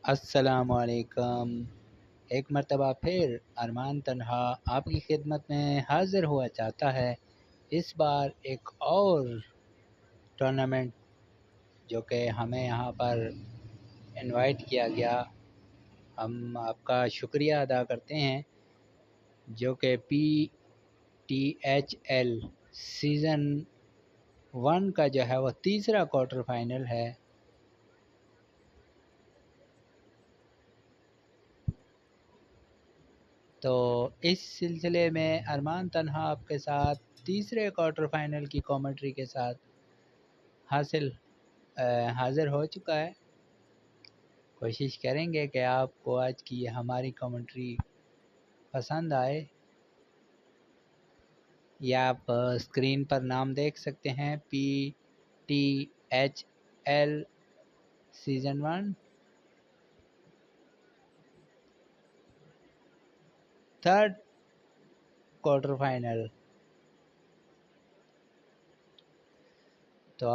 अस्सलामुअलैकुम। एक मर्तबा फिर अरमान तन्हा आपकी खिदमत में हाज़िर हुआ चाहता है। इस बार एक और टूर्नामेंट जो कि हमें यहाँ पर इनवाइट किया गया, हम आपका शुक्रिया अदा करते हैं, जो कि PTHL सीज़न 1 का जो है वो तीसरा क्वार्टर फाइनल है। तो इस सिलसिले में अरमान तन्हा आपके साथ तीसरे क्वार्टर फाइनल की कमेंट्री के साथ हाज़िर हो चुका है। कोशिश करेंगे कि आपको आज की हमारी कमेंट्री पसंद आए। या आप स्क्रीन पर नाम देख सकते हैं, PTHL season 1 third quarter final. तो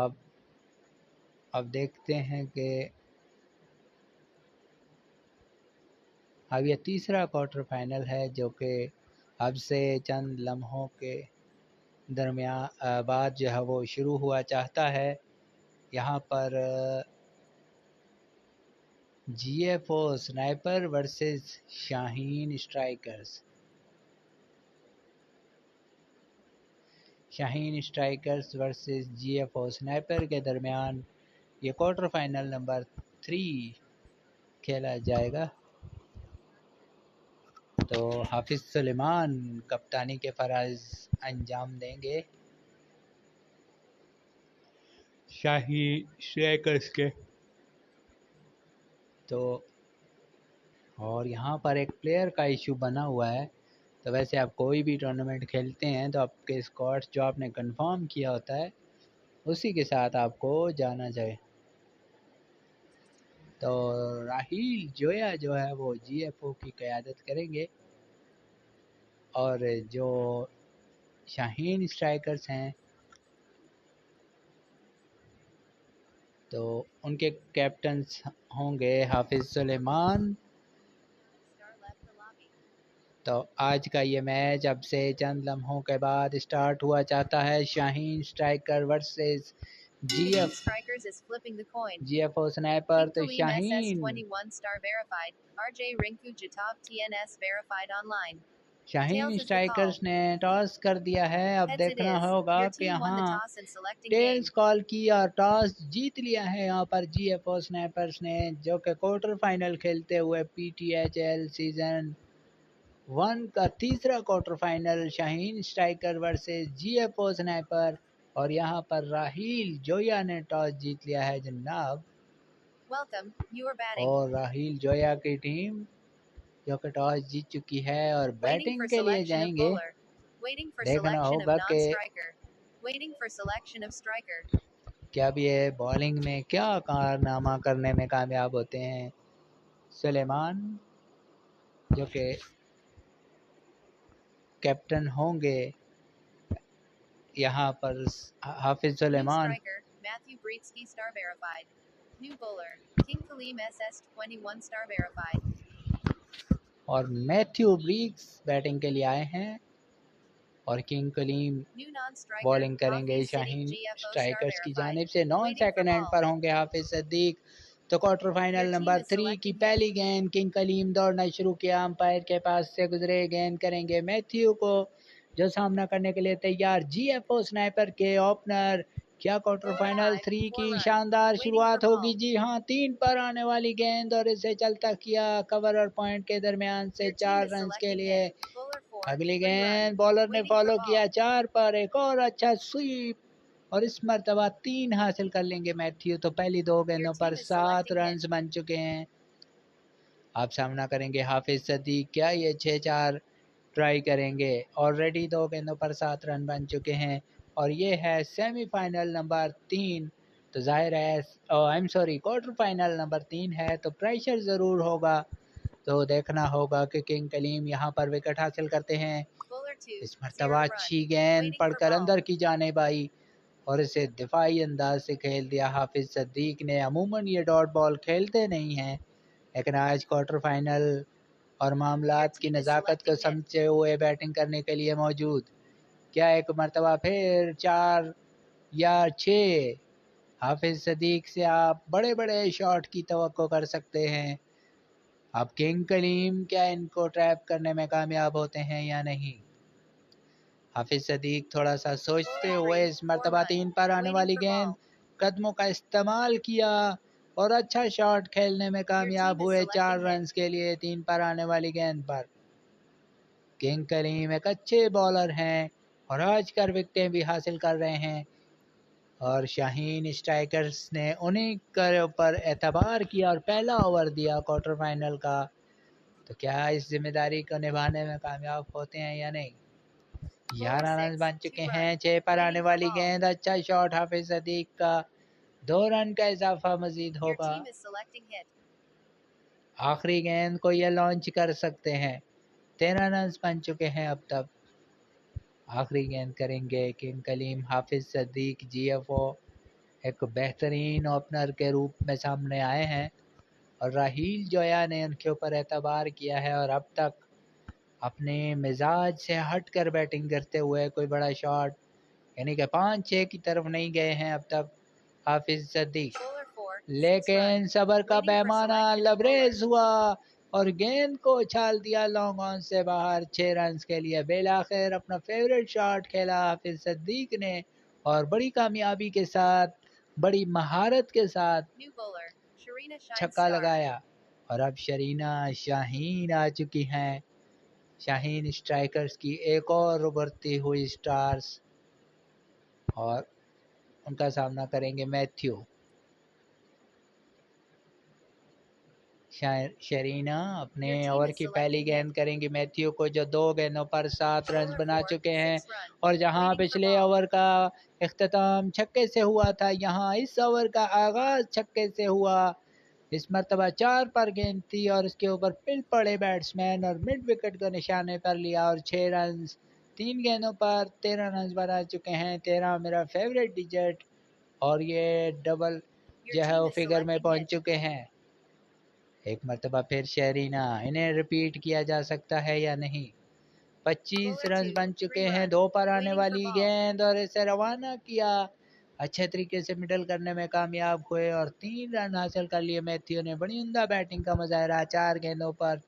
अब देखते हैं कि अब यह तीसरा क्वार्टर फाइनल है जो कि अब से चंद लम्हों के दरमियान बाद जो है वो शुरू हुआ चाहता है। यहाँ पर GFO sniper versus Shaheen strikers. Shaheen strikers versus GFO sniper के दरमियान ये क्वार्टर फाइनल नंबर 3 खेला जाएगा। तो हाफिज सुलेमान कप्तानी के फराज अंजाम देंगे शाही स्ट्राइकर्स के। तो और यहाँ पर एक प्लेयर का इशू बना हुआ है। तो वैसे आप कोई भी टूर्नामेंट खेलते हैं तो आपके स्क्वाड्स जो आपने कंफर्म किया होता है उसी के साथ आपको जाना चाहिए। तो राहील जोया जो है वो GFO की क़यादत करेंगे और जो शाहीन स्ट्राइकर्स हैं तो उनके कैप्टन्स होंगे हाफिज सुलेमान। तो आज का ये मैच अब से चंद लम्हों के बाद स्टार्ट हुआ चाहता है। Shaheen striker versus GFO sniper. तो शाहीन स्ट्राइकर्स ने टॉस कर दिया है। अब देखना होगा कि यहाँ टेल्स कॉल की और टॉस जीत लिया है यहाँ पर GFO स्नाइपर्स ने, जो कि क्वार्टर फाइनल खेलते हुए PTHL सीजन 1 का तीसरा quarter final Shaheen striker versus GFO sniper. और यहाँ पर राहील जोया ने टॉस जीत लिया है जनाब। और राहील जोया की टीम जो कि टॉस जीत चुकी है और बैटिंग के लिए जाएंगे। देखना होगा कि क्या भी है बॉलिंग में क्या कारनामा करने में कामयाब होते हैं सुलेमान, जो कि कैप्टन होंगे यहाँ पर हाफिज सुलेमान। और मैथ्यू ब्रीक्स बैटिंग के लिए आए हैं और किंग कलीम बॉलिंग करेंगे शाहीन स्ट्राइकर्स की जानिब से। नॉन सेकंड एंड पर होंगे हाफिज सदीक। तो क्वार्टर फाइनल नंबर 3 की पहली गेंद किंग कलीम दौड़ना शुरू किया, अंपायर के पास से गुजरे, गेंद करेंगे मैथ्यू को जो सामना करने के लिए तैयार GFO स्नाइपर के ओपनर। क्या क्वार्टर फाइनल 3 की शानदार शुरुआत होगी? जी हाँ, 3 पर आने वाली गेंद और इसे चलता किया कवर और पॉइंट के दरमियान से 4 रन के लिए। अगली गेंद बॉलर ने फॉलो किया 4 पर, एक और अच्छा स्वीप और इस मर्तबा 3 हासिल कर लेंगे मैथ्यू। तो पहली 2 गेंदों पर 7 रन बन चुके हैं। आप सामना करेंगे हाफिज सदीक। क्या ये 6-4 ट्राई करेंगे? ऑलरेडी 2 गेंदों पर 7 रन बन चुके हैं और ये है सेमीफाइनल नंबर 3। तो जाहिर है I am sorry quarter final number 3 है तो प्रेशर ज़रूर होगा। तो देखना होगा कि किंग कलीम यहाँ पर विकेट हासिल करते हैं। इस मरतबा अच्छी गेंद पड़कर अंदर की जानिब आई और इसे दिफाई अंदाज से खेल दिया हाफिज सदीक ने। अमूमन ये डॉट बॉल खेलते नहीं हैं लेकिन आज क्वार्टर फाइनल और मामलात की नज़ाकत को समझते हुए बैटिंग करने के लिए मौजूद। क्या एक मरतबा फिर 4 या 6 हाफिज सदीक से आप बड़े बड़े शॉट की तवक्को कर सकते हैं। अब किंग कलीम क्या इनको ट्रैप करने में कामयाब होते हैं या नहीं। हाफिज सदीक थोड़ा सा सोचते हुए इस मरतबा 3 पर आने वाली गेंद कदमों का इस्तेमाल किया और अच्छा शॉट खेलने में कामयाब हुए 4 रन के लिए 3 पर आने वाली गेंद पर। किंग कलीम एक अच्छे बॉलर हैं और आजकल विकेटें भी हासिल कर रहे हैं और शाहीन स्ट्राइकर्स ने उन्हीं के ऊपर एतबार किया और पहला ओवर दिया क्वार्टर फाइनल का। तो क्या इस जिम्मेदारी को निभाने में कामयाब होते हैं या नहीं। 11 रन बन चुके हैं। 6 पर आने वाली गेंद, अच्छा शॉट हाफिज सदीक का, 2 रन का इजाफा मजीद होगा। आखिरी गेंद को ये लॉन्च कर सकते हैं। 13 रन बन चुके हैं अब तक। आखिरी गेंद करेंगे किंग कलीम। हाफिज सदीक GFO एक बेहतरीन ओपनर के रूप में सामने आए हैं और राहील जोया ने उनके ऊपर एतबार किया है और अब तक अपने मिजाज से हटकर बैटिंग करते हुए कोई बड़ा शॉट यानी कि 5-6 की तरफ नहीं गए हैं अब तक हाफिज सदीक। लेकिन सबर का पैमाना लबरेज हुआ और गेंद को उछाल दिया लॉन्ग ऑन से बाहर 6 रन के लिए। बेलाखिर अपना फेवरेट शॉट खेला हाफिज सदीक ने और बड़ी कामयाबी के साथ, बड़ी महारत के साथ छक्का लगाया और अब शरीना शाहीन आ चुकी हैं। शाहीन स्ट्राइकर्स की एक और उभरती हुई स्टार्स और उनका सामना करेंगे मैथ्यू। शरीना अपने ओवर की पहली गेंद करेंगी मैथ्यू को, जो 2 गेंदों पर 7 रन बना चुके हैं और जहां पिछले ओवर का इख्तिताम छक्के से हुआ था, यहां इस ओवर का आगाज छक्के से हुआ। इस मरतबा 4 पर गेंद थी और उसके ऊपर पिल पड़े बैट्समैन और मिड विकेट को निशाने पर लिया और 6 रन 3 गेंदों पर 13 रन बना चुके हैं। 13 मेरा फेवरेट डिजिट और ये डबल जो है वो फिगर में पहुंच चुके हैं। एक मरतबा फिर शरीना, इन्हें रिपीट किया जा सकता है या नहीं। 25 रन बन चुके हैं। 2 पर आने वाली गेंद और इसे रवाना किया, अच्छे तरीके से मिडल करने में कामयाब हुए और 3 रन हासिल कर लिए। मैथ्यू ने बड़ी उम्दा बैटिंग का मुजाहरा, 4 गेंदों पर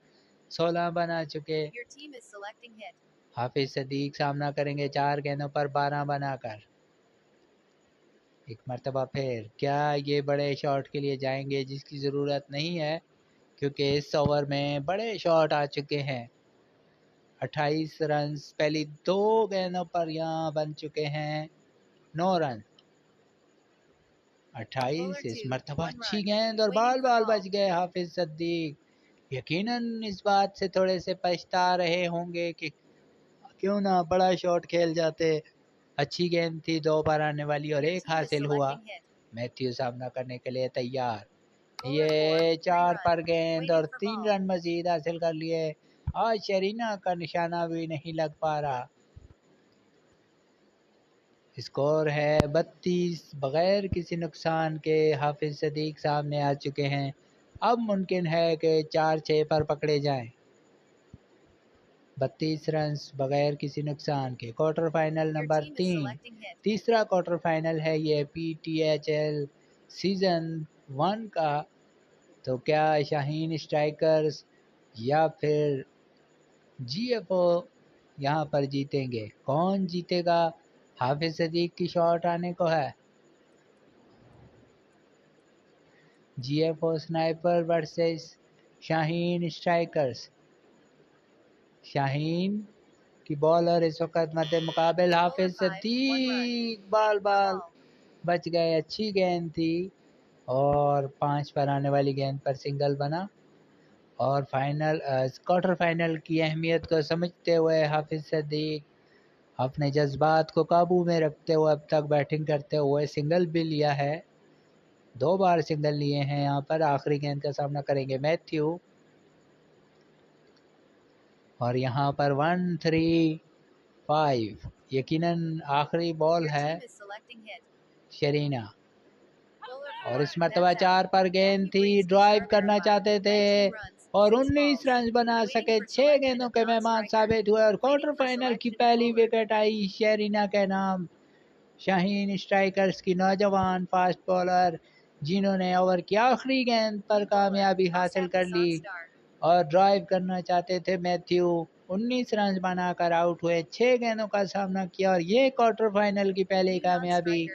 16 बना चुके। हाफिज सदीक सामना करेंगे 4 गेंदों पर 12 बनाकर। एक मरतबा फिर क्या ये बड़े शॉट के लिए जाएंगे, जिसकी ज़रूरत नहीं है क्योंकि इस ओवर में बड़े शॉट आ चुके हैं। 28 रन पहली 2 गेंदों पर यहाँ बन चुके हैं 9 रन। 28 इस मरतबा अच्छी गेंद और बाल बच गए हाफिज सदीक। यकीनन इस बात से थोड़े से पछता रहे होंगे कि क्यों ना बड़ा शॉट खेल जाते। अच्छी गेंद थी 2 पर आने वाली और 1 हासिल हुआ। मैथ्यू सामना करने के लिए तैयार। ये 4 पर गेंद और 3 रन मजीद हासिल कर लिए। आज शरीना का निशाना भी नहीं लग पा रहा। स्कोर है 32। बगैर किसी नुकसान के हाफिज सदीक सामने आ चुके हैं। अब मुमकिन है कि 4-6 पर पकड़े जाएं। 32 रन बगैर किसी नुकसान के। क्वार्टर फाइनल नंबर 3, तीसरा क्वार्टर फाइनल है ये PTHL सीजन 1 का। तो क्या शाहीन स्ट्राइकर्स या फिर GFO यहाँ पर जीतेंगे? कौन जीतेगा? हाफिज सदीक की शॉट आने को है। GFO sniper versus Shaheen strikers. Shaheen की बॉलर इस वक्त मध्य मुकाबिल हाफिज सदीक। बाल बच गए। अच्छी गेंद थी और 5 पर आने वाली गेंद पर सिंगल बना और फाइनल क्वार्टर फाइनल की अहमियत को समझते हुए हाफिज सदीक अपने जज्बात को काबू में रखते हुए अब तक बैटिंग करते हुए सिंगल भी लिया है। 2 बार सिंगल लिए हैं यहाँ पर। आखिरी गेंद का सामना करेंगे मैथ्यू और यहाँ पर 1-3-5 यकीनन आखिरी बॉल है। शरीना और इस मरतबा 4 पर गेंद थी, ड्राइव करना चाहते थे और 19 रन बना सके। 6 गेंदों के मेहमान साबित हुए और क्वार्टर फाइनल की पहली विकेट आई शेरीना के नाम। शाहीन स्ट्राइकर्स की नौजवान फास्ट बॉलर जिन्होंने ओवर की आखिरी गेंद पर कामयाबी हासिल कर ली और ड्राइव करना चाहते थे। मैथ्यू 19 रन बनाकर आउट हुए, 6 गेंदों का सामना किया और ये क्वार्टर फाइनल की पहली कामयाबी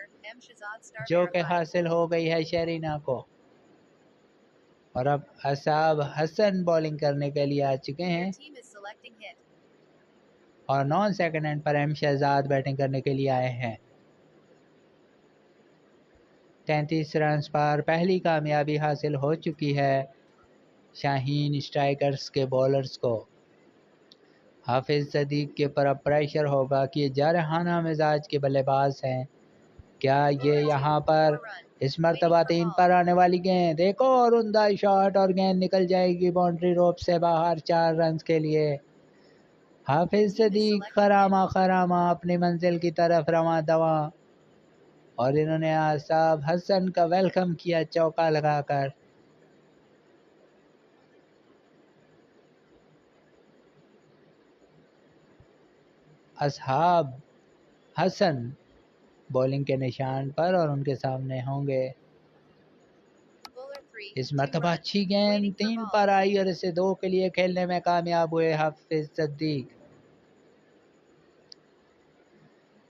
जो कि हासिल हो गई है शेरीना को। और अब असाब हसन बॉलिंग करने के लिए आ चुके हैं और नॉन सेकंड एंड पर एम शहजाद बैटिंग करने के लिए आए हैं। 33 रन पर पहली कामयाबी हासिल हो चुकी है शाहीन स्ट्राइकर्स के बॉलर्स को। हाफिज सदीक के ऊपर अब प्रेशर होगा कि ये जारहाना मिजाज के बल्लेबाज हैं। क्या ये यहाँ पर इस मरतबा 3 पर आने वाली गेंद, एक और उम्दा शॉट और गेंद निकल जाएगी बाउंड्री रोप से बाहर 4 रन के लिए। हाफिज सदीक खरामा खरामा अपनी मंजिल की तरफ रवां दवा और इन्होंने आसाब हसन का वेलकम किया चौका लगाकर। असहाब हसन बॉलिंग के निशान पर और उनके सामने होंगे। इस मरतबा अच्छी गेंद 3 पर आई और इसे 2 के लिए खेलने में कामयाब हुए हाफिज सदीक।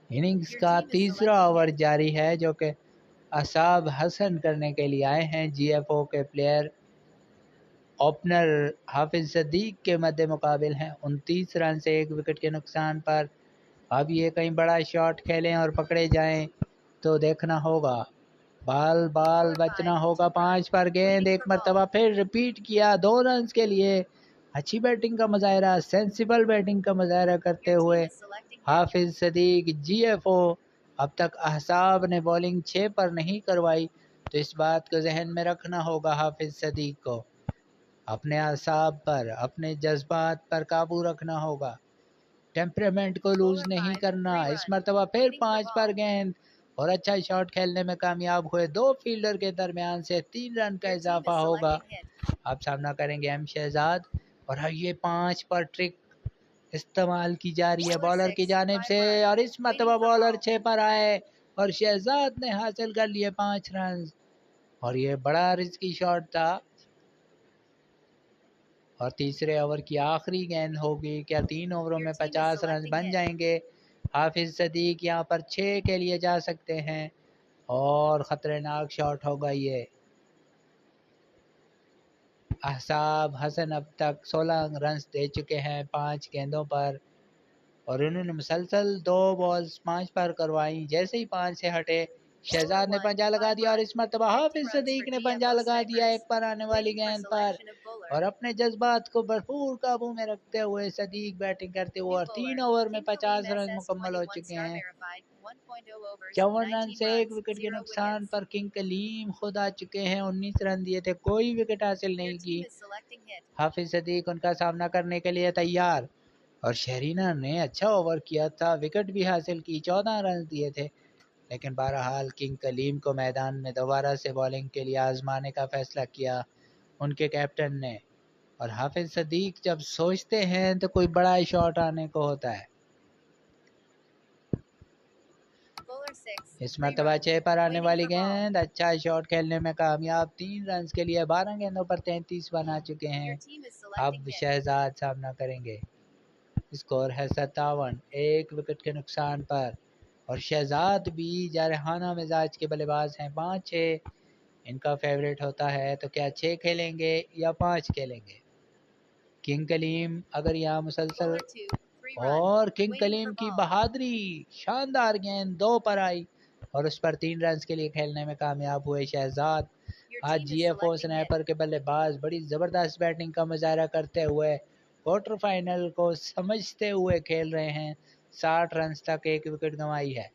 इनिंग्स का तीसरा ओवर जारी है जो कि असाब हसन करने के लिए आए हैं। जीएफओ के प्लेयर ओपनर हाफिज सदीक के मद्दे मुकाबिल हैं 29 रन से 1 विकेट के नुकसान पर। अब ये कहीं बड़ा शॉट खेलें और पकड़े जाएं तो देखना होगा। बाल बचना होगा। 5 पर गेंद एक मरतबा फिर रिपीट किया 2 रन के लिए। अच्छी बैटिंग का मुजाहरा, सेंसिबल बैटिंग का मुजाहरा करते हुए हाफिज सदीक जीएफओ। अब तक अहसाब ने बॉलिंग 6 पर नहीं करवाई तो इस बात को जहन में रखना होगा हाफिज सदीक को। अपने असाब पर, अपने जज्बात पर काबू रखना होगा, टेम्परामेंट को लूज नहीं करना। इस मरतबा फिर 5 पर गेंद और अच्छा शॉट खेलने में कामयाब हुए। 2 फील्डर के दरमियान से 3 रन का इजाफा होगा। अब सामना करेंगे एम शहजाद और ये 5 पर ट्रिक इस्तेमाल की जा रही है बॉलर की जानिब से और इस मरतबा बॉलर 6 पर आए और शहजाद ने हासिल कर लिए 5 रन और ये बड़ा रिस्की शॉट था। और तीसरे ओवर की आखिरी गेंद होगी। क्या 3 ओवरों में 50 रन बन जाएंगे? हाफिज सदीक यहाँ पर 6 के लिए जा सकते हैं और ख़तरनाक शॉट होगा ये। अहसाब हसन अब तक 16 रन दे चुके हैं 5 गेंदों पर और उन्होंने मुसलसल 2 बॉल्स 5 पर करवाई। जैसे ही 5 से हटे शहजाद ने पंजा लगा दिया और इस मरतबा हाफिज सदीक ने पंजा लगा दिया 1 पर आने वाली गेंद पर और अपने जज्बात को भरपूर काबू में रखते हुए सदीक बैटिंग करते हुए और 3 ओवर में 50 रन मुकम्मल हो चुके हैं। 54 रन से 1 विकेट के नुकसान पर किंग कलीम खुद आ चुके हैं। 19 रन दिए थे, कोई विकेट हासिल नहीं की। हाफिज सदीक उनका सामना करने के लिए तैयार और शहरीना ने अच्छा ओवर किया था, विकेट भी हासिल की, 14 रन दिए थे। लेकिन बहरहाल किंग कलीम को मैदान में दोबारा से बॉलिंग के लिए आजमाने का फैसला किया उनके कैप्टन ने। और हाफिज सदीक जब सोचते हैं तो कोई बड़ा शॉट आने को होता है। इस मरतबा 6 पर आने वाली गेंद, अच्छा शॉट खेलने में कामयाब, 3 रन के लिए 12 गेंदों पर 33 बना चुके हैं। अब शहजाद सामना करेंगे। स्कोर है 57, 1 विकेट के नुकसान पर और शहजाद भी जारहाना मिजाज के बल्लेबाज हैं। 5-6 इनका फेवरेट होता है तो क्या 6 खेलेंगे या 5 खेलेंगे? किंग कलीम अगर यहाँ मुसलसल और किंग कलीम की बहादुरी, शानदार गेंद 2 पर आई और उस पर 3 रन के लिए खेलने में कामयाब हुए शहजाद। आज जीएफओ स्नैपर के बल्लेबाज बड़ी ज़बरदस्त बैटिंग का मुजाहरा करते हुए क्वार्टर फाइनल को समझते हुए खेल रहे हैं। 60 रन तक 1 विकेट गंवाई है।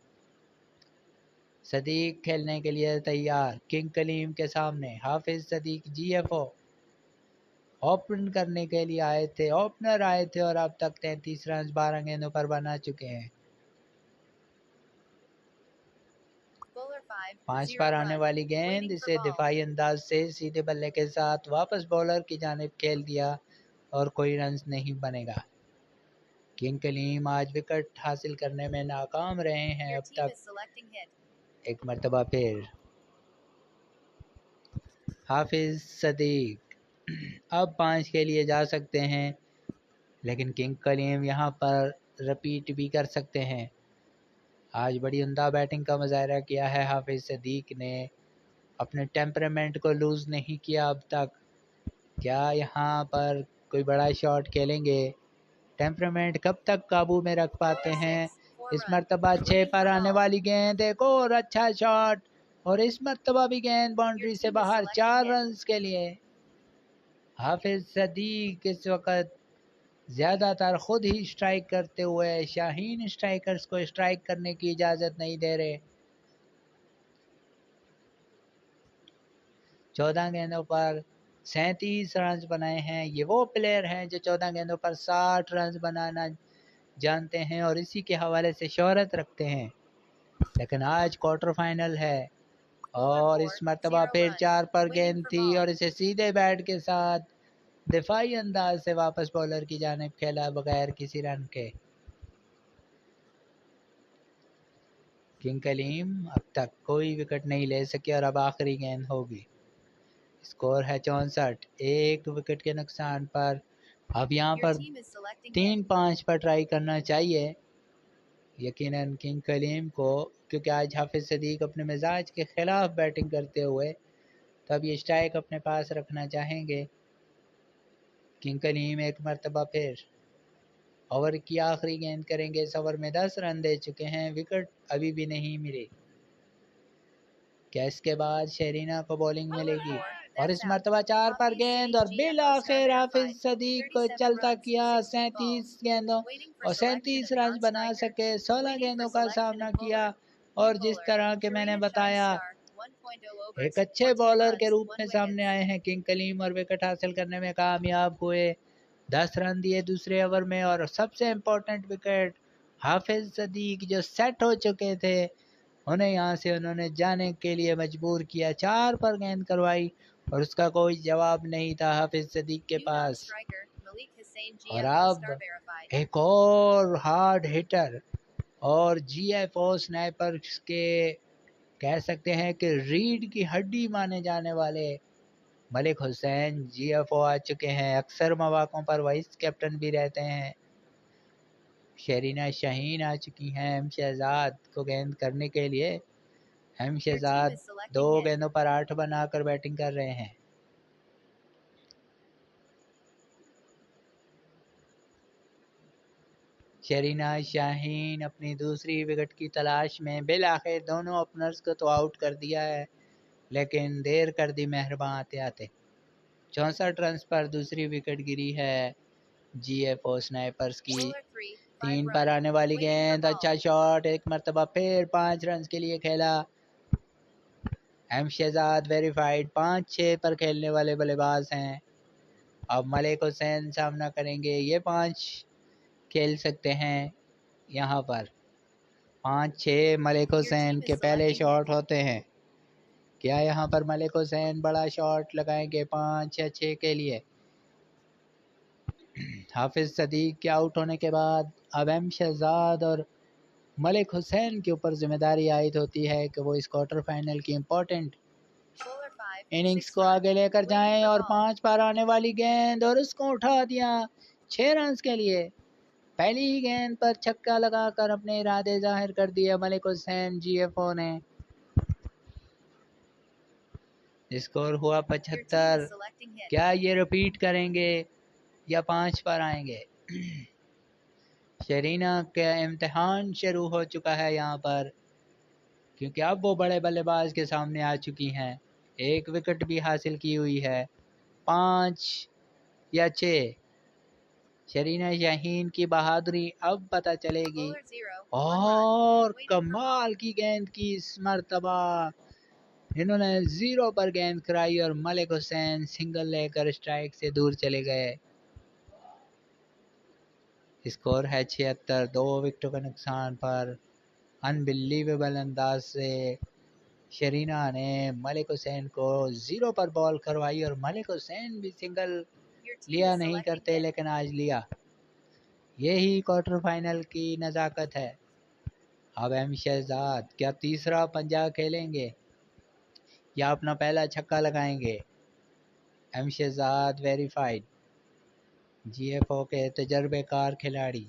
सदीक खेलने के लिए तैयार किंग कलीम के सामने। हाफिज सदीक जीएफओ ओपन करने के लिए आए थे, ओपनर आए थे और अब तक 33 रन 12 गेंदों पर बना चुके हैं। 5 पर आने वाली गेंद इसे दिफाई अंदाज से सीधे बल्ले के साथ वापस बॉलर की जानिब खेल दिया और कोई रन नहीं बनेगा। किंग कलीम आज विकेट हासिल करने में नाकाम रहे हैं अब तक। एक मरतबा फिर हाफिज सदीक अब 5 के लिए जा सकते हैं, लेकिन किंग कलीम यहाँ पर रिपीट भी कर सकते हैं। आज बड़ी उम्दा बैटिंग का मुजाहरा किया है हाफिज सदीक ने, अपने टेम्परामेंट को लूज़ नहीं किया अब तक। क्या यहाँ पर कोई बड़ा शॉट खेलेंगे? टेम्परामेंट कब तक काबू में रख पाते हैं? इस मरतबा 6 पर आने वाली गेंद, एक और अच्छा शॉट और इस मरतबा भी गेंद बाउंड्री से बाहर, 4 रन के लिए। हाफिज सदीक इस वक्त ज़्यादातर खुद ही स्ट्राइक करते हुए शाहीन स्ट्राइकर्स को स्ट्राइक करने की इजाज़त नहीं दे रहे। 14 गेंदों पर 37 रन बनाए हैं। ये वो प्लेयर हैं जो 14 गेंदों पर 60 रन बनाना जानते हैं और इसी के हवाले से शोहरत रखते हैं। लेकिन आज क्वार्टर फाइनल है और इस मरतबा फिर 4 पर गेंद थी और इसे सीधे बैट के साथ दिफाई अंदाज से वापस बॉलर की जानिब खेला बगैर किसी रन के। किंग कलीम अब तक कोई विकेट नहीं ले सके और अब आखिरी गेंद होगी। स्कोर है 64, एक विकेट के नुकसान पर। अब यहाँ पर 3-5 पर ट्राई करना चाहिए यकीनन किंग कलीम को, क्योंकि आज हाफिज सदीक अपने मिजाज के खिलाफ बैटिंग करते हुए तब ये स्ट्राइक अपने पास रखना चाहेंगे। किंग कलीम एक मरतबा फिर ओवर की आखिरी गेंद करेंगे। इस ओवर में 10 रन दे चुके हैं, विकेट अभी भी नहीं मिले। क्या इसके बाद शेरीना को बॉलिंग मिलेगी? और इस मरतबा 4 पर गेंद और बिल आखिर हाफिज सदीक को चलता किया। 37 गेंदों और 37 रन बना सके। 16 गेंदों का सामना किया और जिस तरह के मैंने बताया एक अच्छे बॉलर के रूप में सामने आए हैं किंग कलीम और विकेट हासिल करने में कामयाब हुए। 10 रन दिए दूसरे ओवर में और सबसे इम्पोर्टेंट विकेट हाफिज सदीक जो सेट हो चुके थे उन्हें यहाँ से उन्होंने जाने के लिए मजबूर किया। 4 पर गेंद करवाई और उसका कोई जवाब नहीं था हाफिज सदीक के पास। और अब एक और हार्ड हिटर और GFO स्नाइपर के कह सकते हैं कि रीढ़ की हड्डी माने जाने वाले मलिक हुसैन GFO आ चुके हैं। अक्सर मौकों पर वाइस कैप्टन भी रहते हैं। शरीना शाहीन आ चुकी हैं एम शहजाद को गेंद करने के लिए। एम शहजाद 2 गेंदों पर 8 बनाकर बैटिंग कर रहे हैं। शरीना शाहीन अपनी दूसरी विकेट की तलाश में। बिल आखिर दोनों ओपनर्स को तो आउट कर दिया है, लेकिन देर कर दी मेहरबान आते आते। 64 रन पर दूसरी विकेट गिरी है GFO स्नाइपर्स की। 3 पर आने वाली गेंद, अच्छा शॉट, एक मरतबा फिर 5 रन के लिए खेला। एम शहजाद वेरीफाइड 5-6 पर खेलने वाले बल्लेबाज हैं। अब मलिक हुसैन सामना करेंगे। ये 5 खेल सकते हैं यहाँ पर। 5-6 मलिक हुसैन के पहले शॉट होते हैं। क्या यहाँ पर मलिक हुसैन बड़ा शॉट लगाएंगे 5 या 6 के लिए? हाफिज सदीक के आउट होने के बाद अब एम शहजाद और मलिक हुसैन के ऊपर जिम्मेदारी आयद होती है कि वो इस क्वार्टर फाइनल की इम्पोर्टेंट इनिंग्स को आगे लेकर जाएं। और 5 पर आने वाली गेंद और उसको उठा दिया 6 रन के लिए। पहली ही गेंद पर छक्का लगाकर अपने इरादे जाहिर कर दिए मलिक हुसैन GFO ने। स्कोर हुआ 75। क्या ये रिपीट करेंगे या 5 पर आएंगे? शरीना का इम्तिहान शुरू हो चुका है यहाँ पर, क्योंकि अब वो बड़े बल्लेबाज के सामने आ चुकी हैं। एक विकेट भी हासिल की हुई है। 5 या 6 शरीना शाहीन की बहादुरी अब पता चलेगी। और कमाल की गेंद की इस मरतबा इन्होंने 0 पर गेंद कराई और मलिक हुसैन सिंगल लेकर स्ट्राइक से दूर चले गए। स्कोर है 76, 2 विकेटों के नुकसान पर। अनबिलीवेबल अंदाज से शरीना ने मलिक हुसैन को 0 पर बॉल करवाई और मलिक हुसैन भी सिंगल लिया नहीं करते, लेकिन आज लिया। यही क्वार्टर फाइनल की नज़ाकत है। अब एम शहजाद क्या तीसरा पंजा खेलेंगे या अपना पहला छक्का लगाएंगे? एम शहजाद वेरीफाइड, जीएफओ के तजर्बेकार खिलाड़ी।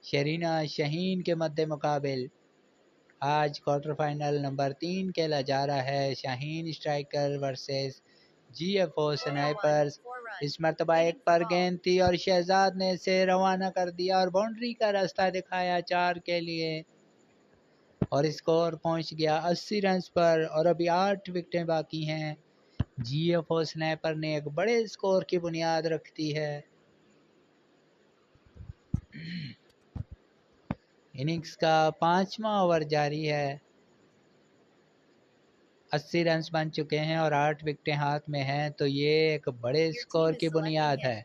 शरीना शाहीन के मद्दे मुकाबिल आज क्वार्टर फाइनल नंबर 3 खेला जा रहा है। Shaheen striker versus GFO snipers. इस मरतबा एक पर गेंद थी और शहजाद ने इसे रवाना कर दिया और बाउंड्री का रास्ता दिखाया 4 के लिए और स्कोर पहुंच गया 80 रन पर और अभी 8 विकेटें बाकी हैं। जीएफओ स्नाइपर ने एक बड़े स्कोर की बुनियाद रख दी है। इनिंग्स का 5वां ओवर जारी है। 80 रन बन चुके हैं और 8 विकेटें हाथ में हैं, तो ये एक बड़े स्कोर की बुनियाद है।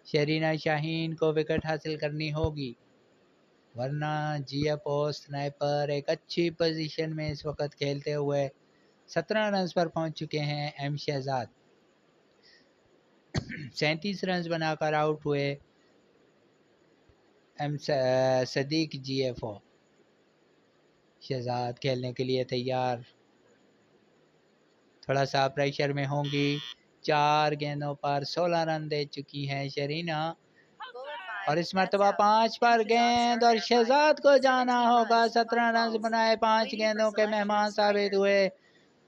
शरीना शाहीन को विकेट हासिल करनी होगी, वरना जीएफओ स्नाइपर एक अच्छी पोजीशन में इस वक्त खेलते हुए 17 रन पर पहुंच चुके हैं। एम शहजाद 37 रन बनाकर आउट हुए। एम सदीक जीएफओ। शहजाद खेलने के लिए तैयार, थोड़ा सा प्रेशर में होंगी। 4 गेंदों पर 16 रन दे चुकी हैं शरीना और इस मरतबा 5 पर गेंद और शहजाद को जाना होगा। 17 रन बनाए, 5 गेंदों के मेहमान साबित हुए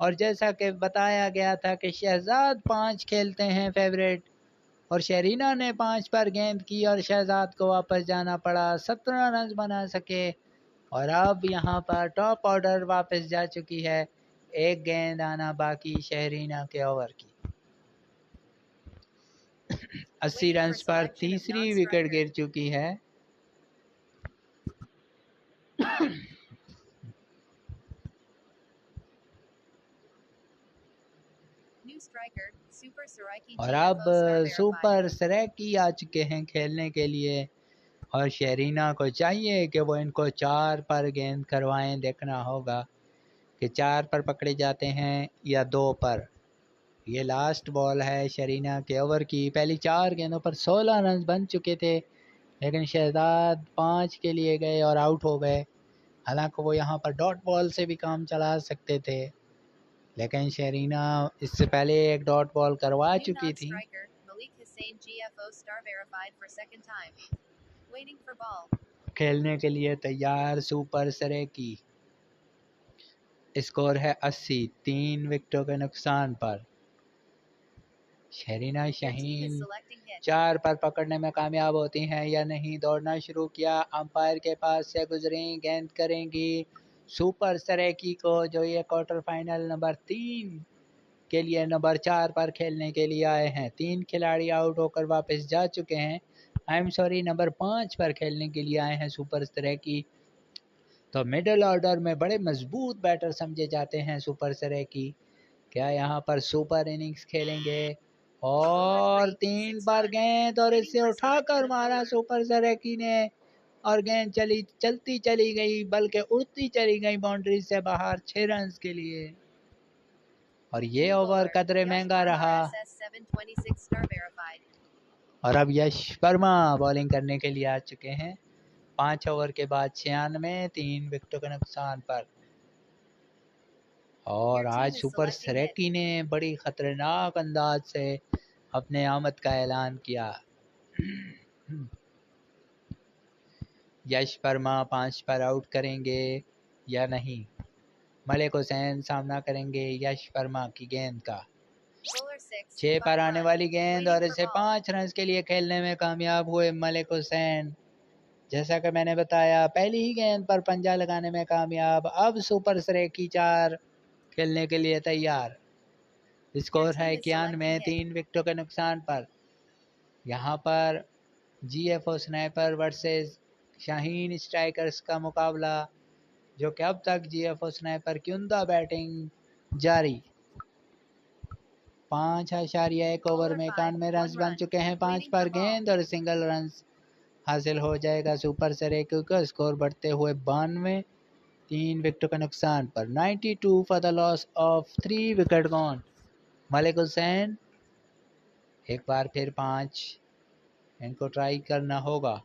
और जैसा कि बताया गया था कि शहजाद 5 खेलते हैं फेवरेट और शरीना ने 5 पर गेंद की और शहजाद को वापस जाना पड़ा। 17 रन बना सके और अब यहाँ पर टॉप ऑर्डर वापस जा चुकी है। एक गेंद आना बाकी शहरीना के ओवर की। 80 रन पर तीसरी विकेट गिर चुकी है। और अब सुपर सराकी आ चुके हैं खेलने के लिए और शहरीना को चाहिए कि वो इनको 4 पर गेंद करवाएं। देखना होगा कि 4 पर पकड़े जाते हैं या 2 पर। ये लास्ट बॉल है शरीना के ओवर की। पहली 4 गेंदों पर 16 रन बन चुके थे, लेकिन शहजाद 5 के लिए गए और आउट हो गए। हालांकि वो यहाँ पर डॉट बॉल से भी काम चला सकते थे, लेकिन शरीना इससे पहले एक डॉट बॉल करवा चुकी थी। खेलने के लिए तैयार सुपर सराकी। स्कोर है 80, 3 विकेटों के नुकसान पर। शरीना शाहीन 4 पर पकड़ने में कामयाब होती हैं या नहीं। दौड़ना शुरू किया, अंपायर के पास से गुजरी, गेंद करेंगी सुपर सराकी को, जो ये क्वार्टर फाइनल नंबर 3 के लिए नंबर 4 पर खेलने के लिए आए हैं। 3 खिलाड़ी आउट होकर वापस जा चुके हैं। आई एम सॉरी, नंबर 5 पर खेलने के लिए आए हैं सुपर सराकी। तो मिडिल ऑर्डर में बड़े मजबूत बैटर समझे जाते हैं सुपर सराकी। क्या यहाँ पर सुपर इनिंग्स खेलेंगे? और 3 पर गेंद और इसे उठाकर मारा सुपर सराकी ने और गेंद चलती चली गई, बल्कि उड़ती चली गई बाउंड्री से बाहर 6 रन के लिए। और ये ओवर कदरे महंगा रहा। और अब यश वर्मा बॉलिंग करने के लिए आ चुके हैं। 5 ओवर के बाद 96, 3 विकेटों के नुकसान पर। और आज सुपर सराकी ने बड़ी खतरनाक अंदाज से अपने आमद का ऐलान किया। यश वर्मा 5 पर आउट करेंगे या नहीं? मलिक हुसैन सामना करेंगे यश वर्मा की गेंद का। 6 पर आने वाली गेंद और इसे 5 रन के लिए खेलने में कामयाब हुए मलिक हुसैन। जैसा कि मैंने बताया, पहली ही गेंद पर पंजा लगाने में कामयाब। अब सुपर सराकी 4 खेलने के लिए तैयार। स्कोर है 91, 3 विकेटों के नुकसान पर। यहाँ पर जीएफओ स्नाइपर वर्सेस शाहीन स्ट्राइकर्स का मुकाबला, जो कि अब तक जीएफओ स्नाइपर की उम्दा बैटिंग जारी। 5.1 ओवर में 91 रन बन चुके हैं। 5 पर गेंद और सिंगल रन हासिल हो जाएगा सुपर सराकी का। स्कोर बढ़ते हुए 92, 3 विकेट के नुकसान पर। 92 for the loss of 3 wicket gone. Malik Hussain एक बार फिर 5 इनको ट्राई करना होगा।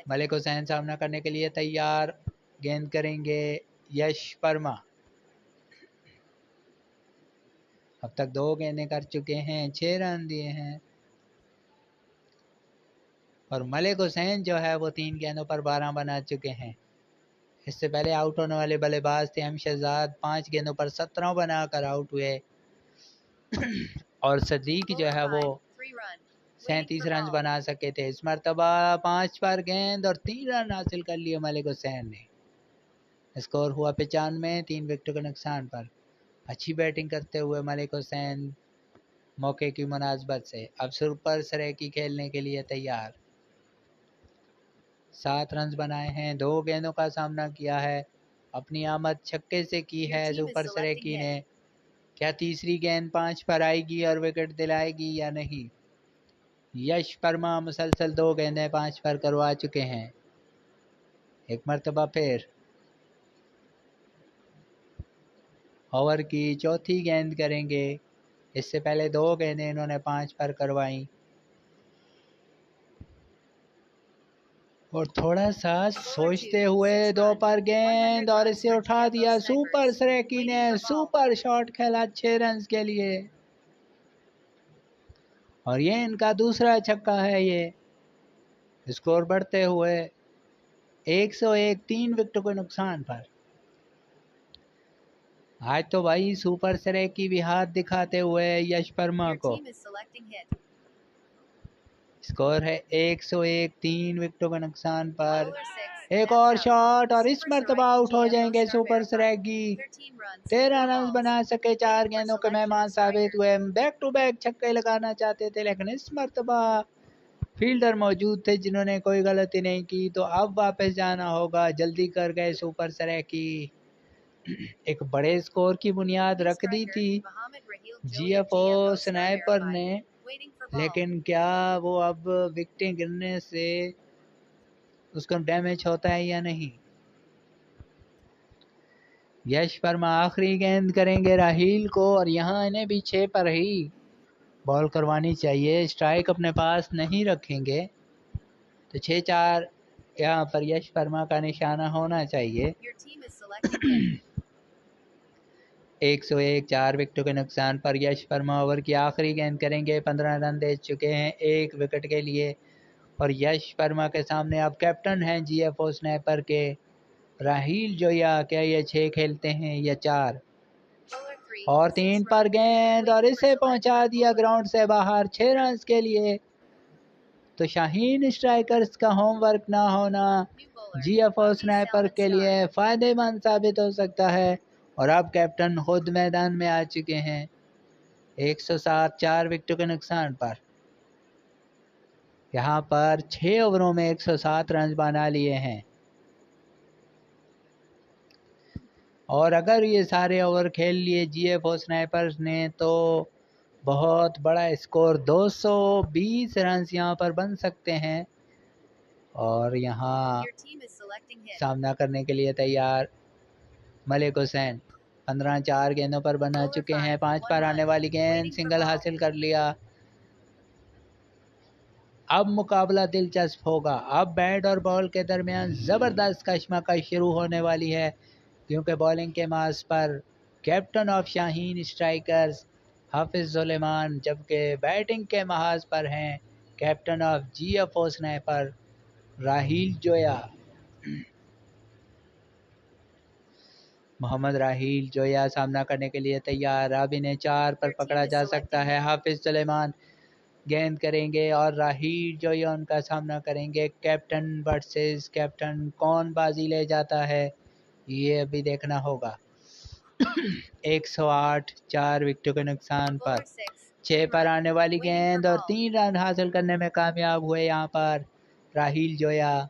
मलिक हुसैन सामना करने के लिए तैयार, गेंद करेंगे यश वर्मा। अब तक 2 गेंदें कर चुके हैं, 6 रन दिए हैं और मलिक हुसैन जो है वो 3 गेंदों पर 12 बना चुके हैं। इससे पहले आउट होने वाले बल्लेबाज थे हम शहजाद, 5 गेंदों पर 17 बनाकर आउट हुए और सदीक जो है वो 37 रन बना सके थे। इस मरतबा 5 पर गेंद और 3 रन हासिल कर लिए मलिक हुसैन ने। स्कोर हुआ 95, 3 विकेटों के नुकसान पर। अच्छी बैटिंग करते हुए मलिक हुसैन मौके की मुनासबत से अब सुपर सरेकी खेलने के लिए तैयार। 7 रन बनाए हैं, 2 गेंदों का सामना किया है, अपनी आमद छक्के से की है सुपर सरेकी ने। क्या तीसरी गेंद 5 पर आएगी और विकेट दिलाएगी या नहीं? यश वर्मा मुसलसल 2 गेंदें 5 पर करवा चुके हैं। एक मरतबा फिर ओवर की चौथी गेंद करेंगे। इससे पहले 2 गेंदें इन्होंने 5 पर करवाई और थोड़ा सा सोचते हुए 2 पर गेंद और इसे उठा दिया सुपर सरेकी ने। सुपर शॉट खेला 6 रन के लिए और ये इनका दूसरा छक्का है। ये स्कोर बढ़ते हुए 101, 3 विकेटों के नुकसान पर। आज तो भाई सुपर सरेकी भी हाथ दिखाते हुए यश वर्मा को। स्कोर है 101, 3 विकेटों के नुकसान पर। एक और शॉट और इस मरतबा आउट हो जाएंगे सुपर सरेकी। 13 रन बना सके, 4 गेंदों के मेहमान साबित हुए। बैक टू बैक छक्के लगाना चाहते थे लेकिन इस मरतबा फील्डर मौजूद थे जिन्होंने कोई गलती नहीं की, तो अब वापस जाना होगा। जल्दी कर गए सुपर सरेकी। एक बड़े स्कोर की बुनियाद रख दी थी जीएफओ स्नाइपर ने, लेकिन क्या वो अब विकेटें गिरने से उसका डैमेज होता है या नहीं? यश वर्मा आखिरी गेंद करेंगे राहील को और यहाँ इन्हें भी 6 पर ही बॉल करवानी चाहिए। स्ट्राइक अपने पास नहीं रखेंगे तो 6-4 यहाँ पर यश वर्मा का निशाना होना चाहिए। 101, 4 विकेटों के नुकसान पर यश वर्मा ओवर की आखिरी गेंद करेंगे। 15 रन दे चुके हैं 1 विकेट के लिए और यश वर्मा के सामने अब कैप्टन हैं जीएफओ स्नाइपर के राहील जोया। क्या ये 6 खेलते हैं या 4? और 3 पर गेंद और इसे पहुंचा दिया ग्राउंड से बाहर 6 रन के लिए। तो शाहीन स्ट्राइकर्स का होमवर्क ना होना जीएफओ स्नाइपर के लिए फायदेमंद साबित हो सकता है और अब कैप्टन खुद मैदान में आ चुके हैं। 107, 4 विकेटों के नुकसान पर। यहाँ पर 6 ओवरों में 107 रन बना लिए हैं और अगर ये सारे ओवर खेल लिए जीएफओ स्नाइपर्स ने तो बहुत बड़ा स्कोर 220 रन यहाँ पर बन सकते हैं। और यहाँ सामना करने के लिए तैयार मलिक हुसैन 15, 4 गेंदों पर बना चुके हैं। 5 पर आने वाली गेंद सिंगल हासिल कर लिया। अब मुकाबला दिलचस्प होगा। अब बैट और बॉल के दरमियान ज़बरदस्त कशमकश शुरू होने वाली है क्योंकि बॉलिंग के मार्स पर कैप्टन ऑफ शाहीन स्ट्राइकर्स हाफिज सुलेमान, जबकि बैटिंग के महाज पर हैं कैप्टन ऑफ जीएफओ स्नाइपर राहील जोया। मोहम्मद राहील जोया सामना करने के लिए तैयार। अब इन्हें 4 पर पकड़ा जा सकता है। हाफिज सुलेमान गेंद करेंगे और राहील जोया उनका सामना करेंगे। कैप्टन वर्सेस कैप्टन, कौन बाजी ले जाता है ये अभी देखना होगा। 108, 4 विकेटों के नुकसान पर। 6 पर आने वाली गेंद और 3 रन हासिल करने में कामयाब हुए यहाँ पर राहील जोया।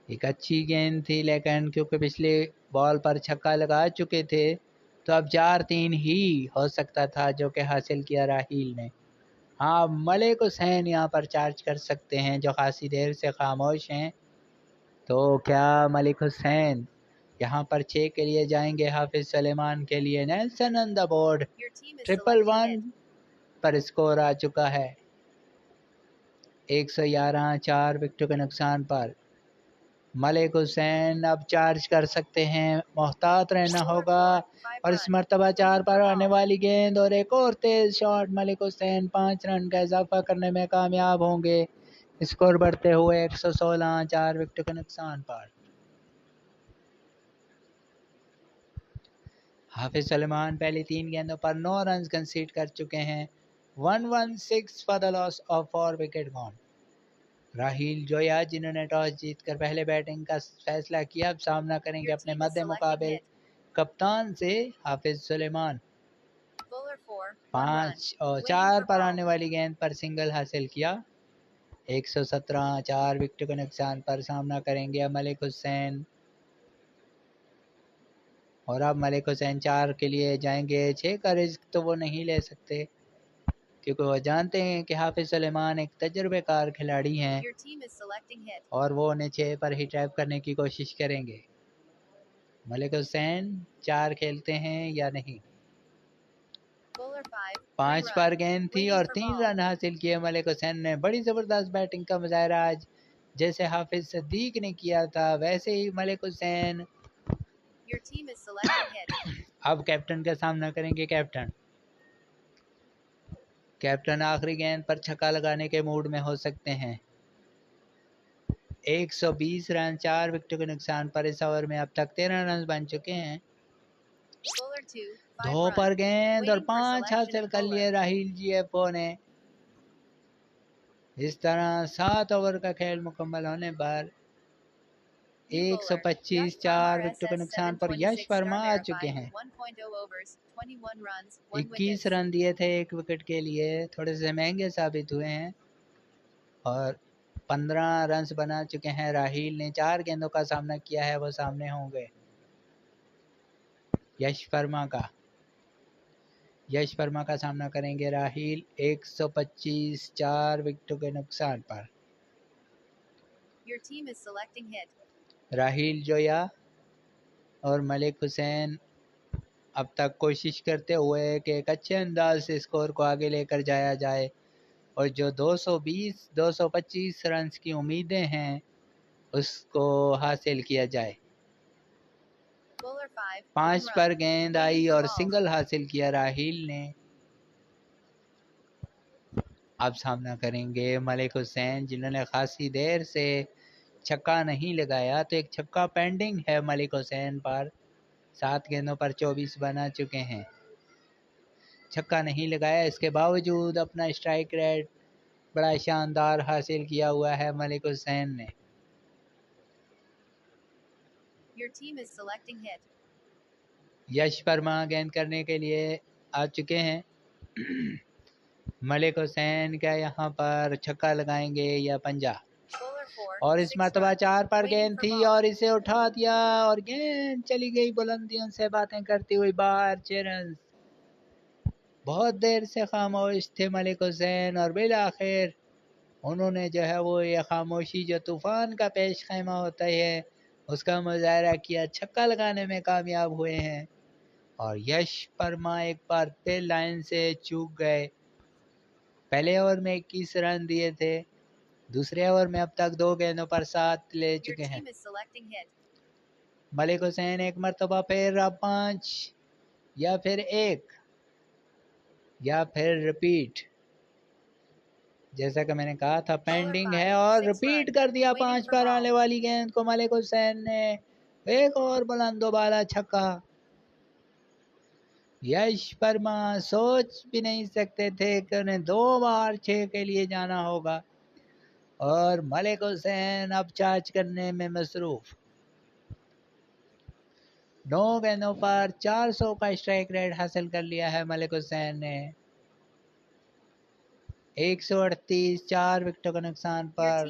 एक अच्छी गेंद थी लेकिन क्योंकि पिछले बॉल पर छक्का लगा चुके थे तो अब 4-3 ही हो सकता था जो कि हासिल किया राहील ने। हाँ, मलिक हुसैन यहाँ पर चार्ज कर सकते हैं जो खासी देर से खामोश हैं। तो क्या मलिक हुसैन यहाँ पर 6 के लिए जाएंगे? हाफिज सलेमान के लिए नेल्सन ऑन द बोर्ड, 111 पर स्कोर आ चुका है। 111 4 विकेटों के नुकसान पर मलिक हुसैन अब चार्ज कर सकते हैं, मोहतात रहना होगा। और इस मरतबा 4 पर आने वाली गेंद और एक और तेज शॉट, मलिक हुसैन 5 रन का इजाफा करने में कामयाब होंगे। स्कोर बढ़ते हुए 116 4 विकेटों के नुकसान पर। हाफिज सलेमान पहली 3 गेंदों पर 9 रन कंसीड कर चुके हैं। 116 for the loss of 4 wicket gone. Raheel Joya जिन्होंने टॉस जीतकर पहले बैटिंग का फैसला किया, अब सामना करेंगे अपने मध्य मुकाबले कप्तान से हाफिज सलेमान। 5 और 4 पर आने वाली गेंद पर सिंगल हासिल किया। 117 4 विकेट के नुकसान पर सामना करेंगे मलिक हुसैन। और अब मलिक हुसैन 4 के लिए जाएंगे। 6 का रिस्क तो वो नहीं ले सकते क्योंकि वो जानते हैं कि हाफिज सलेमान एक तजुर्बेकार खिलाड़ी हैं और वो उन्हें 6 पर ही ट्रैप करने की कोशिश करेंगे। मलिक हुसैन 4 खेलते हैं या नहीं? 5 पर गेंद थी और 3 रन हासिल किए मलिक हुसैन ने। बड़ी ज़बरदस्त बैटिंग का मुजाहरा आज जैसे हाफिज सदीक ने किया था वैसे ही मलिक हुसैन अब कैप्टन का सामना करेंगे। कैप्टन आखिरी गेंद पर छक्का लगाने के मूड में हो सकते हैं। 120 रन 4 विकेटों के नुकसान पर इस ओवर में अब तक 13 रन बन चुके हैं। 2 पर गेंद और 5 हासिल कर लिए राहील जीएफओ ने। इस तरह 7 ओवर का खेल मुकम्मल होने पर 125 4 विकेटों के नुकसान पर यश वर्मा आ चुके हैं। 21 रन दिए थे 1 विकेट के लिए, थोड़े से महंगे साबित हुए हैं। और 15 रन बना चुके हैं। राहील ने 4 गेंदों का सामना किया है, वो सामने होंगे यश वर्मा का सामना करेंगे राहील। 125 4 विकेटों के नुकसान पर राहील जोया और मलिक हुसैन अब तक कोशिश करते हुए कि एक अच्छे अंदाज से स्कोर को आगे लेकर जाया जाए और जो 220-225 रन की उम्मीदें हैं उसको हासिल किया जाए। 5 पर गेंद आई और सिंगल हासिल किया राहील ने। अब सामना करेंगे मलिक हुसैन जिन्होंने खासी देर से छक्का नहीं लगाया, तो एक छक्का पेंडिंग है मलिक हुसैन पर। 7 गेंदों पर 24 बना चुके हैं, छक्का नहीं लगाया। इसके बावजूद अपना स्ट्राइक रेट बड़ा शानदार हासिल किया हुआ है मलिक हुसैन ने। यश वर्मा गेंद करने के लिए आ चुके हैं। मलिक हुसैन क्या यहाँ पर छक्का लगाएंगे या पंजा? और इस मरतबा 4 पर गेंद थी और इसे उठा दिया और गेंद चली गई बुलंदियों से बातें करती हुई बाहर। 6 रन। बहुत देर से खामोश थे मलिक हुसैन और बिलाखिर उन्होंने जो है वो ये खामोशी जो तूफान का पेश खैमा होता है उसका मुजाहरा किया, छक्का लगाने में कामयाब हुए हैं। और यश वर्मा एक बार फिर लाइन से चूक गए। पहले ओवर में 21 रन दिए थे, दूसरे ओवर में अब तक 2 गेंदों पर 7 ले चुके हैं। मलिक हुसैन एक मरतबा फिर अब 5 या फिर 1 या फिर रिपीट, जैसा कि मैंने कहा था पेंडिंग है और रिपीट कर दिया। 5 पर आने वाली गेंद को मलिक हुसैन ने एक और बुलंदोबाला छक्का। यश वर्मा सोच भी नहीं सकते थे कि उन्हें 2 बार 6 के लिए जाना होगा और मलिक हुसैन अब चार्ज करने में मसरूफ। 9 गेंदों पर 400 का स्ट्राइक रेट हासिल कर लिया है मलिक हुसैन ने। 138 4 विकेटों के नुकसान पर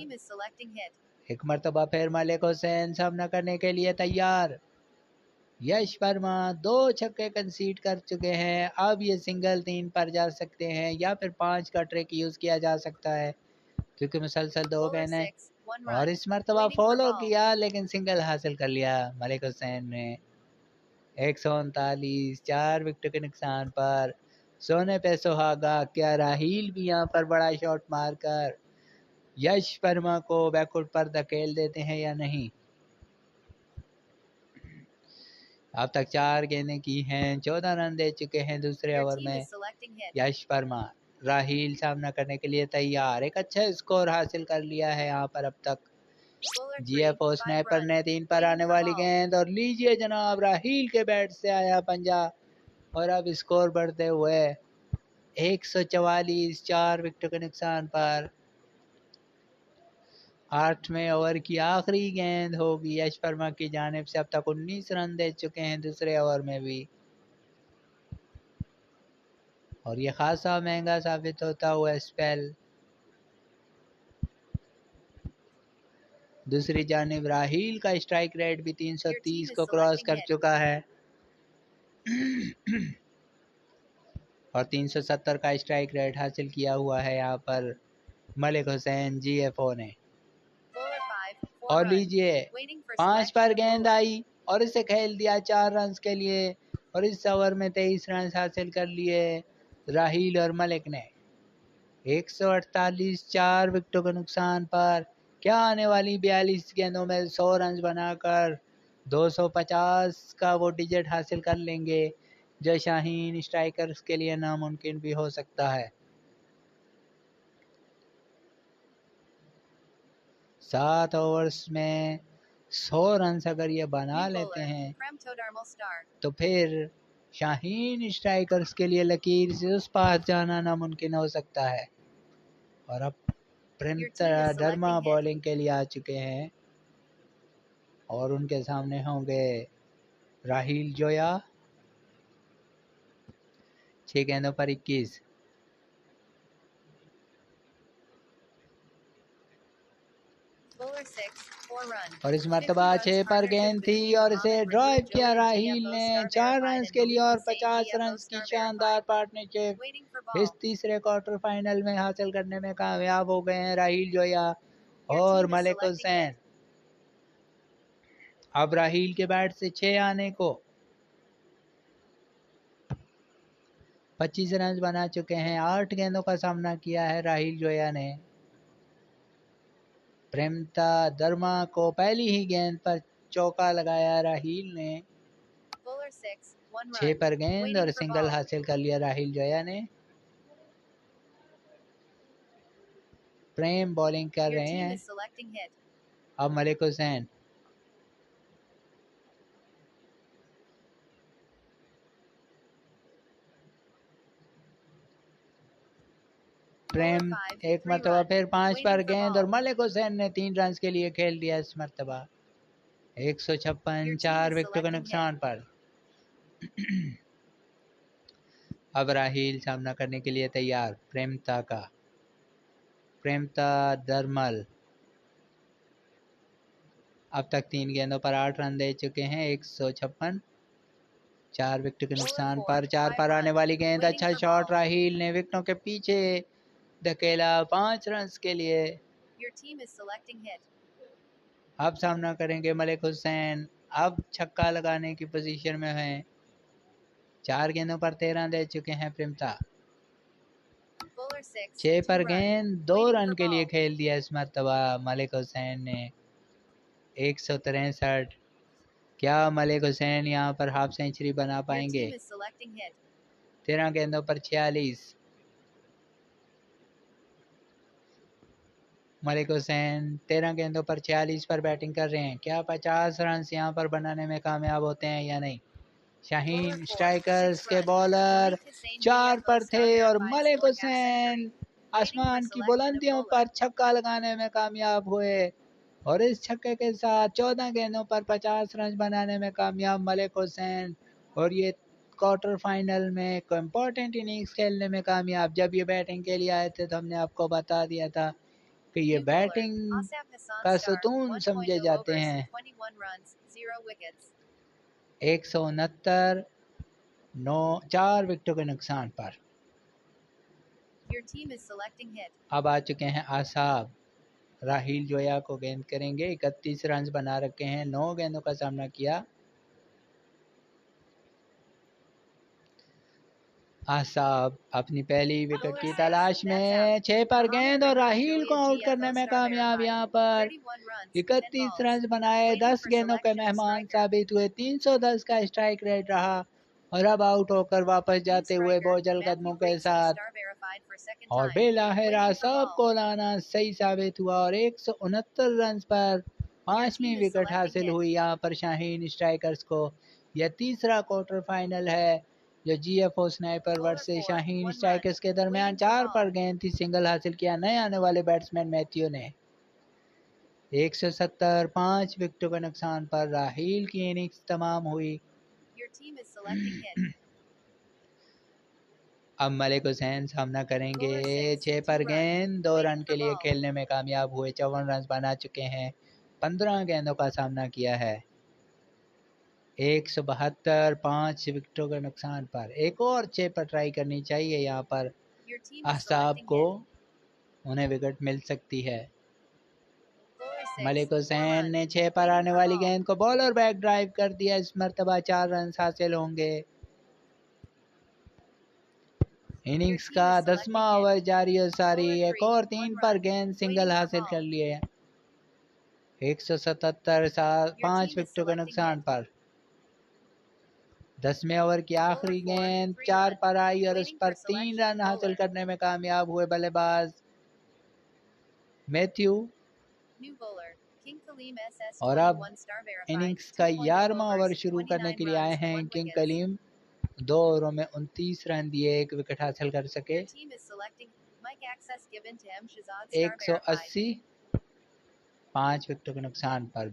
एक मरतबा फिर मलिक हुसैन सामना करने के लिए तैयार। यश वर्मा 2 छक्के कंसीड कर चुके हैं। अब ये सिंगल 3 पर जा सकते हैं या फिर 5 का ट्रिक यूज किया जा सकता है क्योंकि मुसलसल 2 गेंद है और इस मरतबा फॉलो किया लेकिन सिंगल हासिल कर लिया मलिक हुसैन ने। 139 4 विकेट के नुकसान पर सोने पे सुहागा। क्या राहील भी यहाँ पर बड़ा शॉट मारकर यश वर्मा को बैकवर्ड पर धकेल देते हैं या नहीं। अब तक 4 गेंदें की हैं, 14 रन दे चुके हैं दूसरे ओवर में यश वर्मा। राहील सामना करने के लिए तैयार, एक अच्छा स्कोर हासिल कर लिया है यहाँ पर अब तक। जीएफओ स्नैपर ने 3 पर आने वाली गेंद और लीजिए जनाब राहील के बैट से आया पंजा और अब स्कोर बढ़ते हुए 144 4 विकेटों के नुकसान पर 8वें ओवर की आखिरी गेंद होगी यश वर्मा की जानिब से। अब तक 19 रन दे चुके हैं दूसरे ओवर में भी और ये खासा महंगा साबित होता हुआ स्पेल। दूसरी जानिब राहील का स्ट्राइक रेट भी 330 को क्रॉस कर चुका है और 370 का स्ट्राइक रेट हासिल किया हुआ है यहाँ पर मलिक हुसैन जीएफओ ने। और लीजिए 5 पर गेंद आई और इसे खेल दिया 4 रन के लिए और इस ओवर में 23 रन हासिल कर लिए राहील और मलिक ने। 148 4 विकेटों के नुकसान पर क्या आने वाली 42 गेंदों में 100 रन बनाकर 250 का वो डिजिट हासिल कर लेंगे जो शाहीन स्ट्राइकर्स के लिए नामुमकिन भी हो सकता है। 7 ओवर्स में 100 रन अगर ये बना लेते हैं तो फिर शाहीन स्ट्राइकर्स के लिए लकीर से उस पार जाना नामुमकिन हो सकता है। और अब प्रेमधर्मा बॉलिंग के लिए आ चुके हैं और उनके सामने होंगे राहील जोया। 6 गेंदों पर 21। और इस मरतबा 6 पर गेंद थी और इसे ड्राइव किया राहील ने 4 रन के लिए और 50 रन की शानदार पार्टनरशिप इस तीसरे क्वार्टर फाइनल में हासिल करने में कामयाब हो गए हैं राहील जोया और मलिक हुसैन। अब राहील के बैट से 6 आने को 25 रन बना चुके हैं। 8 गेंदों का सामना किया है राहील जोया ने। प्रेमधर्मा को पहली ही गेंद पर चौका लगाया राहील ने। 6 पर गेंद और सिंगल हासिल कर लिया राहील जोया ने। प्रेम बॉलिंग कर रहे हैं। अब मलिक हुसैन प्रेम एक मरतबा फिर 5 पर गेंद और मलिक हुसैन ने 3 रन के लिए खेल दिया इस मरतबा। 156 4 विकेटों के नुकसान पर अब राहील सामना करने के लिए तैयार। प्रेमधर्मल अब तक 3 गेंदों पर 8 रन दे चुके हैं। 156 4 विकेट के नुकसान पर 4 पर आने वाली गेंद। अच्छा शॉट राहील ने विकेटों के पीछे धकेला 5 रन के लिए। अब सामना करेंगे मलिक हुसैन। अब छक्का लगाने की पोजीशन में हैं। 4 गेंदों पर 13 दे चुके हैं प्रेमता। 6 पर गेंद 2 रन के लिए खेल दिया इस मरतबा मलिक हुसैन ने। 163। क्या मलिक हुसैन यहाँ पर हाफ सेंचुरी बना पाएंगे? 13 गेंदों पर 46। मलिक हुसैन 13 गेंदों पर 46 पर बैटिंग कर रहे हैं। क्या 50 रन यहाँ पर बनाने में कामयाब होते हैं या नहीं? शाहीन स्ट्राइकर्स के बॉलर 4 पर थे और मलिक हुसैन आसमान की बुलंदियों पर छक्का लगाने में कामयाब हुए और इस छक्के के साथ 14 गेंदों पर 50 रन बनाने में कामयाब मलिक हुसैन और ये क्वार्टर फाइनल में एक इम्पोर्टेंट इनिंग्स खेलने में कामयाब। जब ये बैटिंग के लिए आए थे तो हमने आपको बता दिया था कि ये बैटिंग का सुतून समझे जाते हैं। 169 4 विकेटों के नुकसान पर। अब आ चुके हैं आसाब। राहील जोया को गेंद करेंगे। 31 रन बना रखे हैं, 9 गेंदों का सामना किया। आसाब अपनी पहली विकेट की तलाश में, 6 पर गेंद और राहील को आउट करने में कामयाब। यहाँ पर 31 रन बनाए, 10 गेंदों के मेहमान साबित हुए। 310 का स्ट्राइक रेट रहा और अब आउट होकर वापस जाते हुए बोझल कदमों के साथ और बेलाहिर आसाब को लाना सही साबित हुआ और 169 रन पर 5वीं विकेट हासिल हुई यहाँ पर शाहीन स्ट्राइकर्स को। यह तीसरा क्वार्टर फाइनल है जो GFO sniper versus Shaheen strikers के दरमियान। 4 पर गेंद थी, सिंगल हासिल किया नए आने वाले बैट्समैन मैथ्यू ने। 170 5 विकेटों के नुकसान पर राहील की इनिंग्स तमाम हुई। अब मलिक हुसैन सामना करेंगे। 6 पर गेंद, 2 रन के लिए खेलने में कामयाब हुए। 54 रन बना चुके हैं, 15 गेंदों का सामना किया है। 172 5 विकेटों के नुकसान पर। एक और 6 पर ट्राई करनी चाहिए यहाँ पर आसाब को, उन्हें विकेट मिल सकती है। मलिक हुसैन ने 6 पर आने वाली गेंद को बॉलर बैक ड्राइव कर दिया। इस मर्तबा 4 रन हासिल होंगे। इनिंग्स का 10वां ओवर जारी और सारी। एक और 3 पर गेंद, सिंगल हासिल कर लिए। 177 5 विकेटों के नुकसान पर। 10वें ओवर की आखिरी गेंद 4 पर आई और उस पर 3 रन हासिल करने में कामयाब हुए बल्लेबाज मैथ्यू। और अब इनिंग्स का 11वां ओवर शुरू करने के लिए आए हैं किंग कलीम। 2 ओवरों में 29 रन दिए, 1 विकेट हासिल कर सके। 180 5 विकेटों के नुकसान पर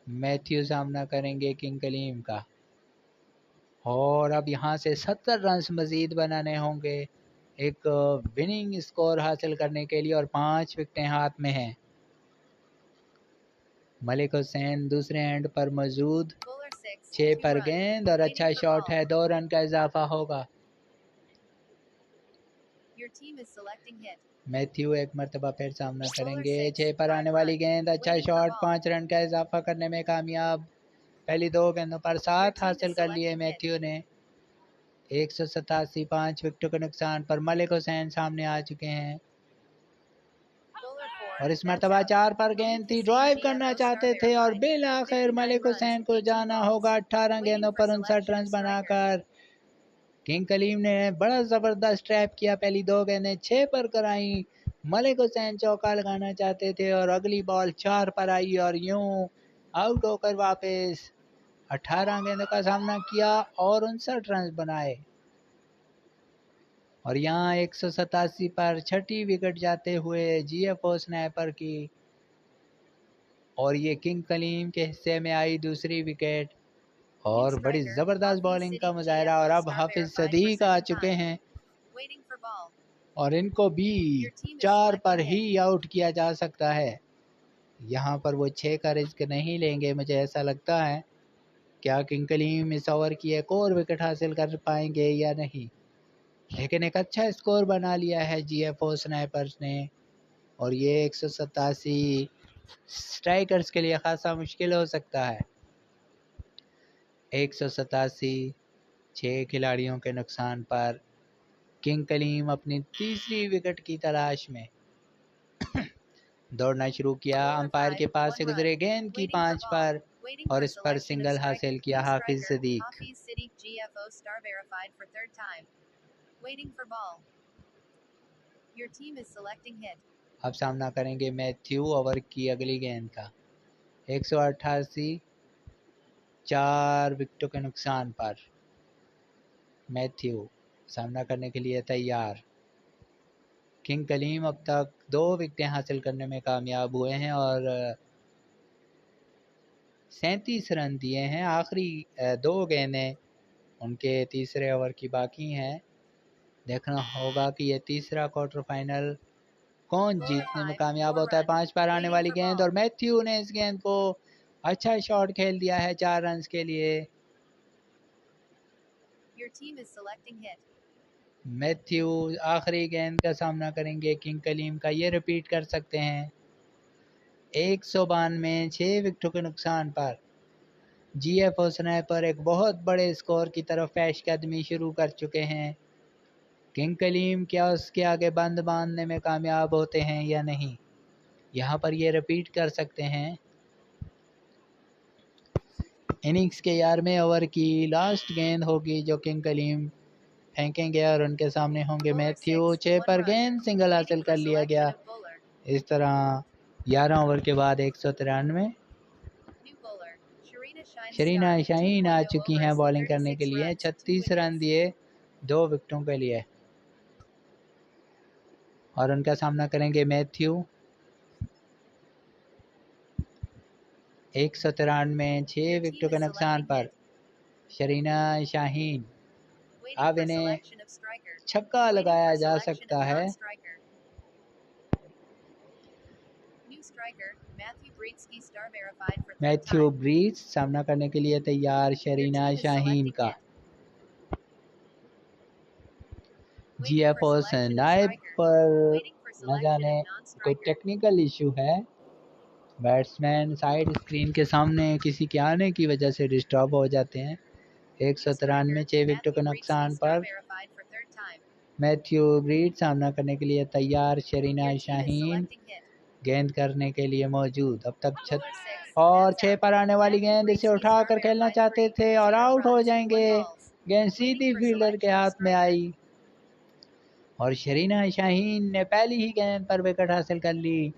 मैथ्यू सामना करेंगे किंग कलीम का। और अब यहाँ से 70 रन मजीद बनाने होंगे एक विनिंग स्कोर हासिल करने के लिए और 5 विकेटें हाथ में हैं। मलिक हुसैन दूसरे एंड पर मौजूद। 6 पर गेंद और अच्छा शॉट है, 2 रन का इजाफा होगा। मैथ्यू एक मरतबा फिर सामना करेंगे। 6 पर आने वाली गेंद, अच्छा शॉट, 5 रन का इजाफा करने में कामयाब। पहली 2 गेंदों पर 7 हासिल कर लिए मैथ्यू ने। 187 5 विकेटों के नुकसान पर मलिक हुसैन सामने आ चुके हैं और इस मरतबा 4 पर गेंद थी, ड्राइव करना चाहते थे और बिल आखिर मलिक हुसैन को जाना होगा। 18 गेंदों पर 59 रन बनाकर किंग कलीम ने बड़ा जबरदस्त ट्रैप किया। पहली 2 गेंदें 6 पर कराई। मलिक हुसैन चौका लगाना चाहते थे और अगली बॉल 4 पर आई और यूं आउट होकर वापस 18 गेंदों का सामना किया और 59 रन बनाए। और यहाँ 187 पर 6ठी विकेट जाते हुए GFO स्नाइपर की और ये किंग कलीम के हिस्से में आई दूसरी विकेट और बड़ी ज़बरदस्त बॉलिंग का मुजाहरा। और अब हाफिज सदीक आ चुके हैं और इनको भी 4 पर ही आउट किया जा सकता है। यहाँ पर वो 6 का रिस्क नहीं लेंगे, मुझे ऐसा लगता है। क्या किंग कलीम इस ओवर की एक और विकेट हासिल कर पाएंगे या नहीं, लेकिन एक अच्छा स्कोर बना लिया है GFO स्नाइपर्स ने और ये 187 स्ट्राइकर्स के लिए खासा मुश्किल हो सकता है। 187 6 खिलाड़ियों के नुकसान पर किंग कलीम अपनी तीसरी विकेट की तलाश में दौड़ना शुरू किया। अंपायर के पास से गुजरे गेंद की 5 पर और इस पर सिंगल हासिल किया हाफिज सदीक। अब सामना करेंगे मैथ्यू ओवर की अगली गेंद का। 188 4 विकेटों के नुकसान पर मैथ्यू सामना करने के लिए तैयार। किंग कलीम अब तक 2 विकेटें हासिल करने में कामयाब हुए हैं और 37 रन दिए हैं। आखिरी 2 गेंदें उनके तीसरे ओवर की बाकी हैं। देखना होगा कि ये तीसरा क्वार्टर फाइनल कौन जीतने में कामयाब होता है। 5 पर आने वाली गेंद और मैथ्यू ने इस गेंद को अच्छा शॉट खेल दिया है 4 रन के लिए। मैथ्यू आखिरी गेंद का सामना करेंगे किंग कलीम का, ये रिपीट कर सकते हैं। 192 6 विकेटों के नुकसान पर जीएफओ स्नाइपर एक बहुत बड़े स्कोर की तरफ पेशकदमी शुरू कर चुके हैं। किंग कलीम क्या उसके आगे बंद बांधने में कामयाब होते हैं या नहीं, यहाँ पर ये रिपीट कर सकते हैं। इनिंग्स के 11वें ओवर की लास्ट गेंद होगी जो किंग कलीम फेंकेंगे और उनके सामने होंगे मैथ्यू। 6 पर गेंद सिंगल हासिल कर लिया गया। इस तरह 11 ओवर के बाद 193। शरीना शाहीन आ चुकी हैं बॉलिंग करने के लिए। 36 रन दिए 2 विकेटों के लिए और उनका सामना करेंगे मैथ्यू। 193 6 विकेटों के नुकसान पर शरीना शाहीन। अब इन्हें छक्का लगाया जा सकता है। मैथ्यू ब्रीज सामना करने के लिए तैयार शरीना शाहीन का। जीएफओ नाइब पर न जाने कोई टेक्निकल इशू है, बैट्समैन साइड स्क्रीन के सामने किसी के आने की वजह से डिस्टर्ब हो जाते हैं। 193 6 विकेटों के नुकसान पर मैथ्यू ब्रीड सामना करने के लिए तैयार शरीना शाहीन गेंद करने के लिए मौजूद। अब तक और 6 पर आने वाली गेंद, इसे उठाकर खेलना चाहते थे और आउट हो जाएंगे। गेंद सीधी फील्डर के हाथ में आई और शरीना शाहीन ने पहली ही गेंद पर विकेट हासिल कर ली।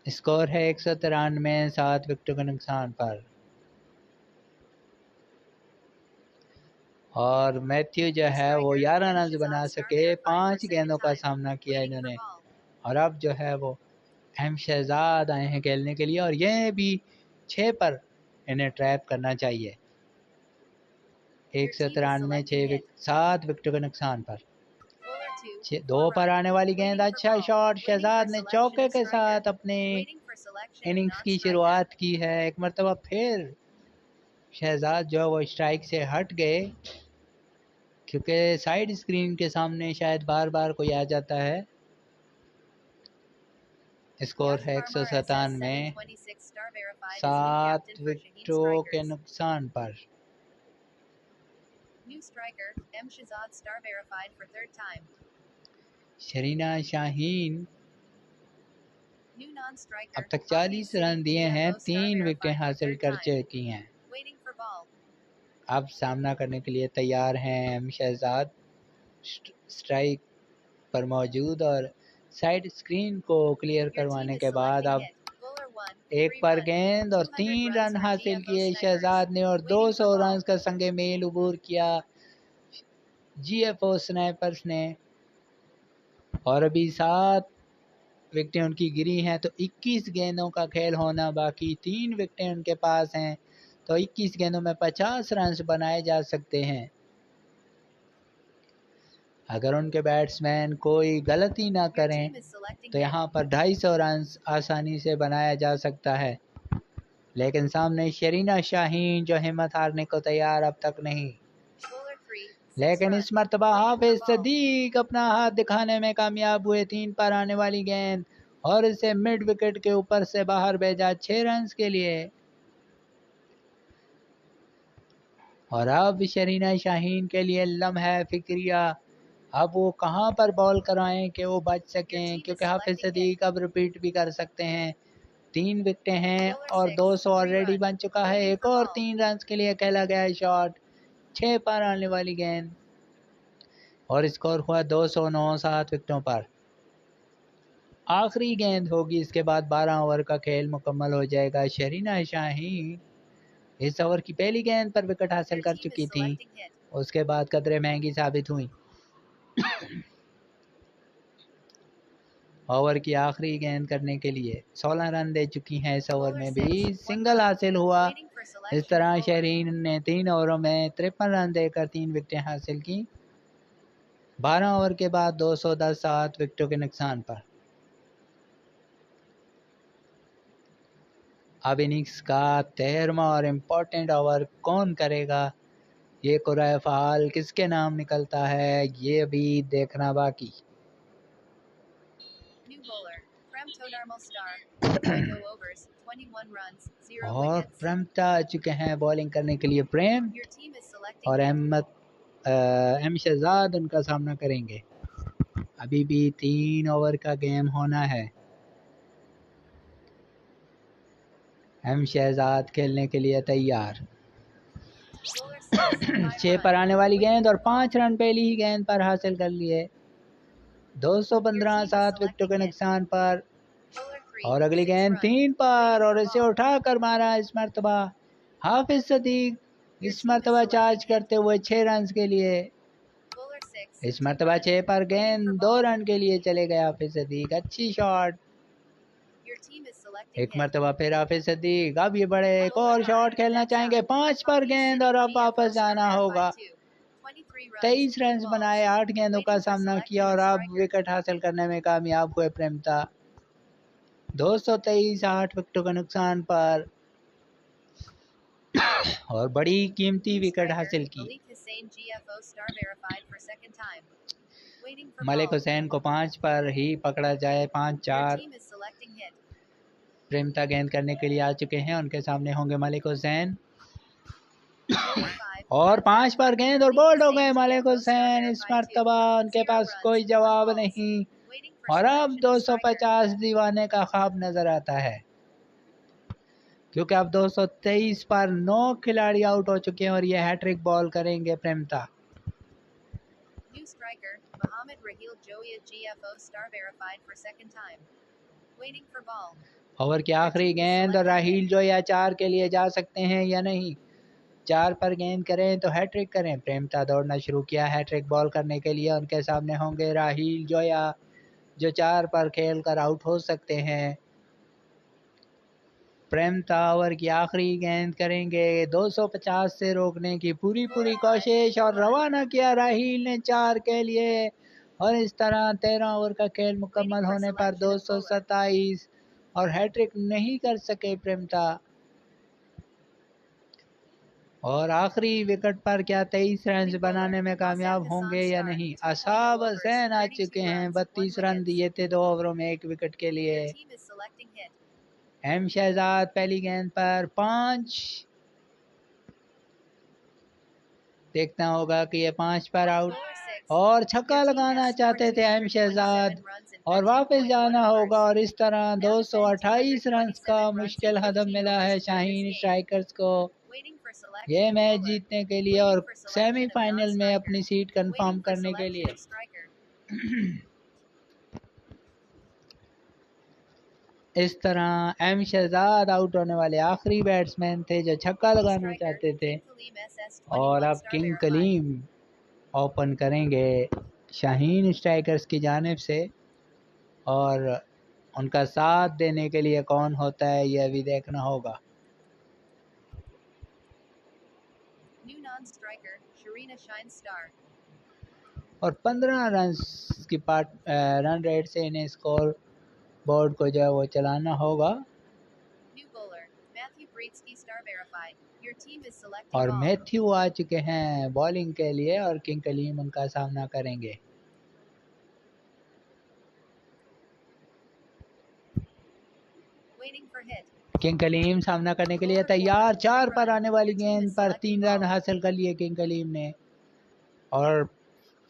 स्कोर है 193 7 विकेटों के नुकसान पर और मैथ्यू जो है वो 11 रन बना सके। 5 गेंदों का सामना किया इन्होंने और अब जो है वो अहम शहजाद आए हैं खेलने के लिए और ये भी 6 पर इन्हें ट्रैप करना चाहिए। 193 7 विकेटों के नुकसान पर 2 पर आने वाली गेंद, अच्छा शॉट। शहजाद ने चौके के साथ अपने इनिंग्स की शुरुआत की है। एक मरतबा फिर शहजाद जो है वो स्ट्राइक से हट गए क्योंकि साइड स्क्रीन के सामने शायद बार बार कोई आ जाता है। स्कोर है 197 7 विकेटों के नुकसान पर शरीना शाहीन अब तक 40 रन दिए हैं, 3 विकेटें हासिल कर चुकी हैं। अब सामना करने के लिए तैयार हैं एम शहजाद स्ट्राइक पर मौजूद और साइड स्क्रीन को क्लियर करवाने के बाद अब 1 पर गेंद और 3 रन हासिल किए शहजाद ने और 200 रन का संगे मेल उबूर किया जीएफओ स्नाइपर्स ने। और अभी 7 विकेटें उनकी गिरी हैं तो 21 गेंदों का खेल होना बाकी। 3 विकेटें उनके पास हैं तो 21 गेंदों में 50 रन बनाए जा सकते हैं। अगर उनके बैट्समैन कोई गलती ना करें तो यहाँ पर 250 रन आसानी से बनाया जा सकता है। लेकिन सामने शरीना शाहीन जो हिम्मत हारने को तैयार अब तक नहीं। लेकिन इस मर्तबा हाफिज सदीक अपना हाथ दिखाने में कामयाब हुए। 3 पर आने वाली गेंद और इसे मिड विकेट के ऊपर से बाहर भेजा 6 रन के लिए। और अब शरीना शाहीन के लिए लम्हा फिक्रिया, अब वो कहां पर बॉल कराएं कि वो बच सकें क्योंकि हाफिज सदीक अब रिपीट भी कर सकते हैं। 3 विकेटें हैं और 200 ऑलरेडी बन चुका है। एक और 3 रन के लिए खेला गया है शॉट। 6 पर आने वाली गेंद और स्कोर हुआ 209 7 विकेटों पर। आखिरी गेंद होगी, इसके बाद 12 ओवर का खेल मुकम्मल हो जाएगा। शरीना शाहीन इस ओवर की पहली गेंद पर विकेट हासिल कर चुकी थी, उसके बाद कदरे महंगी साबित हुई। ओवर की आखिरी गेंद करने के लिए 16 रन दे चुकी हैं। इस ओवर में भी सिंगल हासिल हुआ। इस तरह शरीन ने 3 ओवरों में 53 रन देकर 3 विकेटें हासिल की। 12 ओवर के बाद 210 7 विकेटों के नुकसान पर अब इनिंग्स का 13वां और इम्पोर्टेंट ओवर कौन करेगा, ये कुराए फ़ाल किसके नाम निकलता है, ये भी देखना बाकी। और प्रेमता आ चुके हैं बॉलिंग करने के लिए, प्रेम और एम शहजाद उनका सामना करेंगे। अभी भी 3 ओवर का गेम होना है। एम शहजाद खेलने के लिए तैयार। 6 पर आने वाली गेंद और 5 रन पहली ही गेंद पर हासिल कर लिए। 215 7 विकेटों के नुकसान पर। और अगली गेंद 3 पर और इसे उठाकर मारा इस मरतबा हाफिज सदीक। इस मरतबा चार्ज करते हुए 6 रन के लिए। इस मरतबा 6 पर गेंद 2 रन के लिए चले गए हाफिज सदीक। अच्छी शॉट। एक मरतबा फिर हाफिज सदीक। अब ये बड़े एक और शॉट खेलना चाहेंगे। 5 पर गेंद और अब वापस जाना होगा। 23 रन बनाए, 8 गेंदों का सामना किया और अब विकेट हासिल करने में कामयाब हुए प्रेमता। 223 8 विकेटों का नुकसान पर और बड़ी कीमती विकेट हासिल की। मलिक हुसैन को 5 पर ही पकड़ा जाए। 5-4। प्रेमता गेंद करने के लिए आ चुके हैं, उनके सामने होंगे मलिक हुसैन। और 5 पर गेंद और बोल्ड हो गए मलिक हुसैन। इस मरतबा उनके पास कोई जवाब नहीं और अब 250 दीवाने का ख्वाब नजर आता है, क्योंकि अब 223 पर 9 खिलाड़ी आउट हो चुके हैं और ये हैट्रिक बॉल करेंगे प्रेमता। ओवर की आखिरी गेंद और राहील जोया 4 के लिए जा सकते हैं या नहीं। 4 पर गेंद करें तो हैट्रिक करें। प्रेमता दौड़ना शुरू किया हैट्रिक बॉल करने के लिए। उनके सामने होंगे राहील जोया जो 4 पर खेल कर आउट हो सकते हैं। प्रेमता ओवर की आखिरी गेंद करेंगे। 250 से रोकने की पूरी कोशिश और रवाना किया राहील ने 4 के लिए और इस तरह 13 ओवर का खेल मुकम्मल होने पर 227 और हैट्रिक नहीं कर सके प्रेमता। और आखिरी विकेट पर क्या 23 रन बनाने में कामयाब होंगे या नहीं। असाब हुसैन आ चुके हैं। 32 रन दिए थे 2 ओवरों में 1 विकेट के लिए। एम शहजाद पहली गेंद पर 5। देखना होगा कि ये 5 पर आउट और छक्का लगाना चाहते थे एम शहजाद और वापस जाना होगा और इस तरह 228 रन का मुश्किल हदम मिला है शाहीन स्ट्राइकर्स को ये मैच जीतने के लिए और सेमीफाइनल में अपनी सीट कंफर्म करने के लिए। इस तरह एम शहजाद आउट होने वाले आखिरी बैट्समैन थे जो छक्का लगाना चाहते थे और अब किंग कलीम ओपन करेंगे शाहीन स्ट्राइकर्स की जानिब से और उनका साथ देने के लिए कौन होता है यह भी देखना होगा। और 15 रन की रन रेट से इन्हें स्कोर बोर्ड को जो है वो चलाना होगा। और मैथ्यू आ चुके हैं बॉलिंग के लिए और किंग कलीम उनका सामना करेंगे। किंग कलीम सामना करने के लिए तैयार। 4 पर आने वाली गेंद पर 3 रन हासिल कर लिए किंग कलीम ने और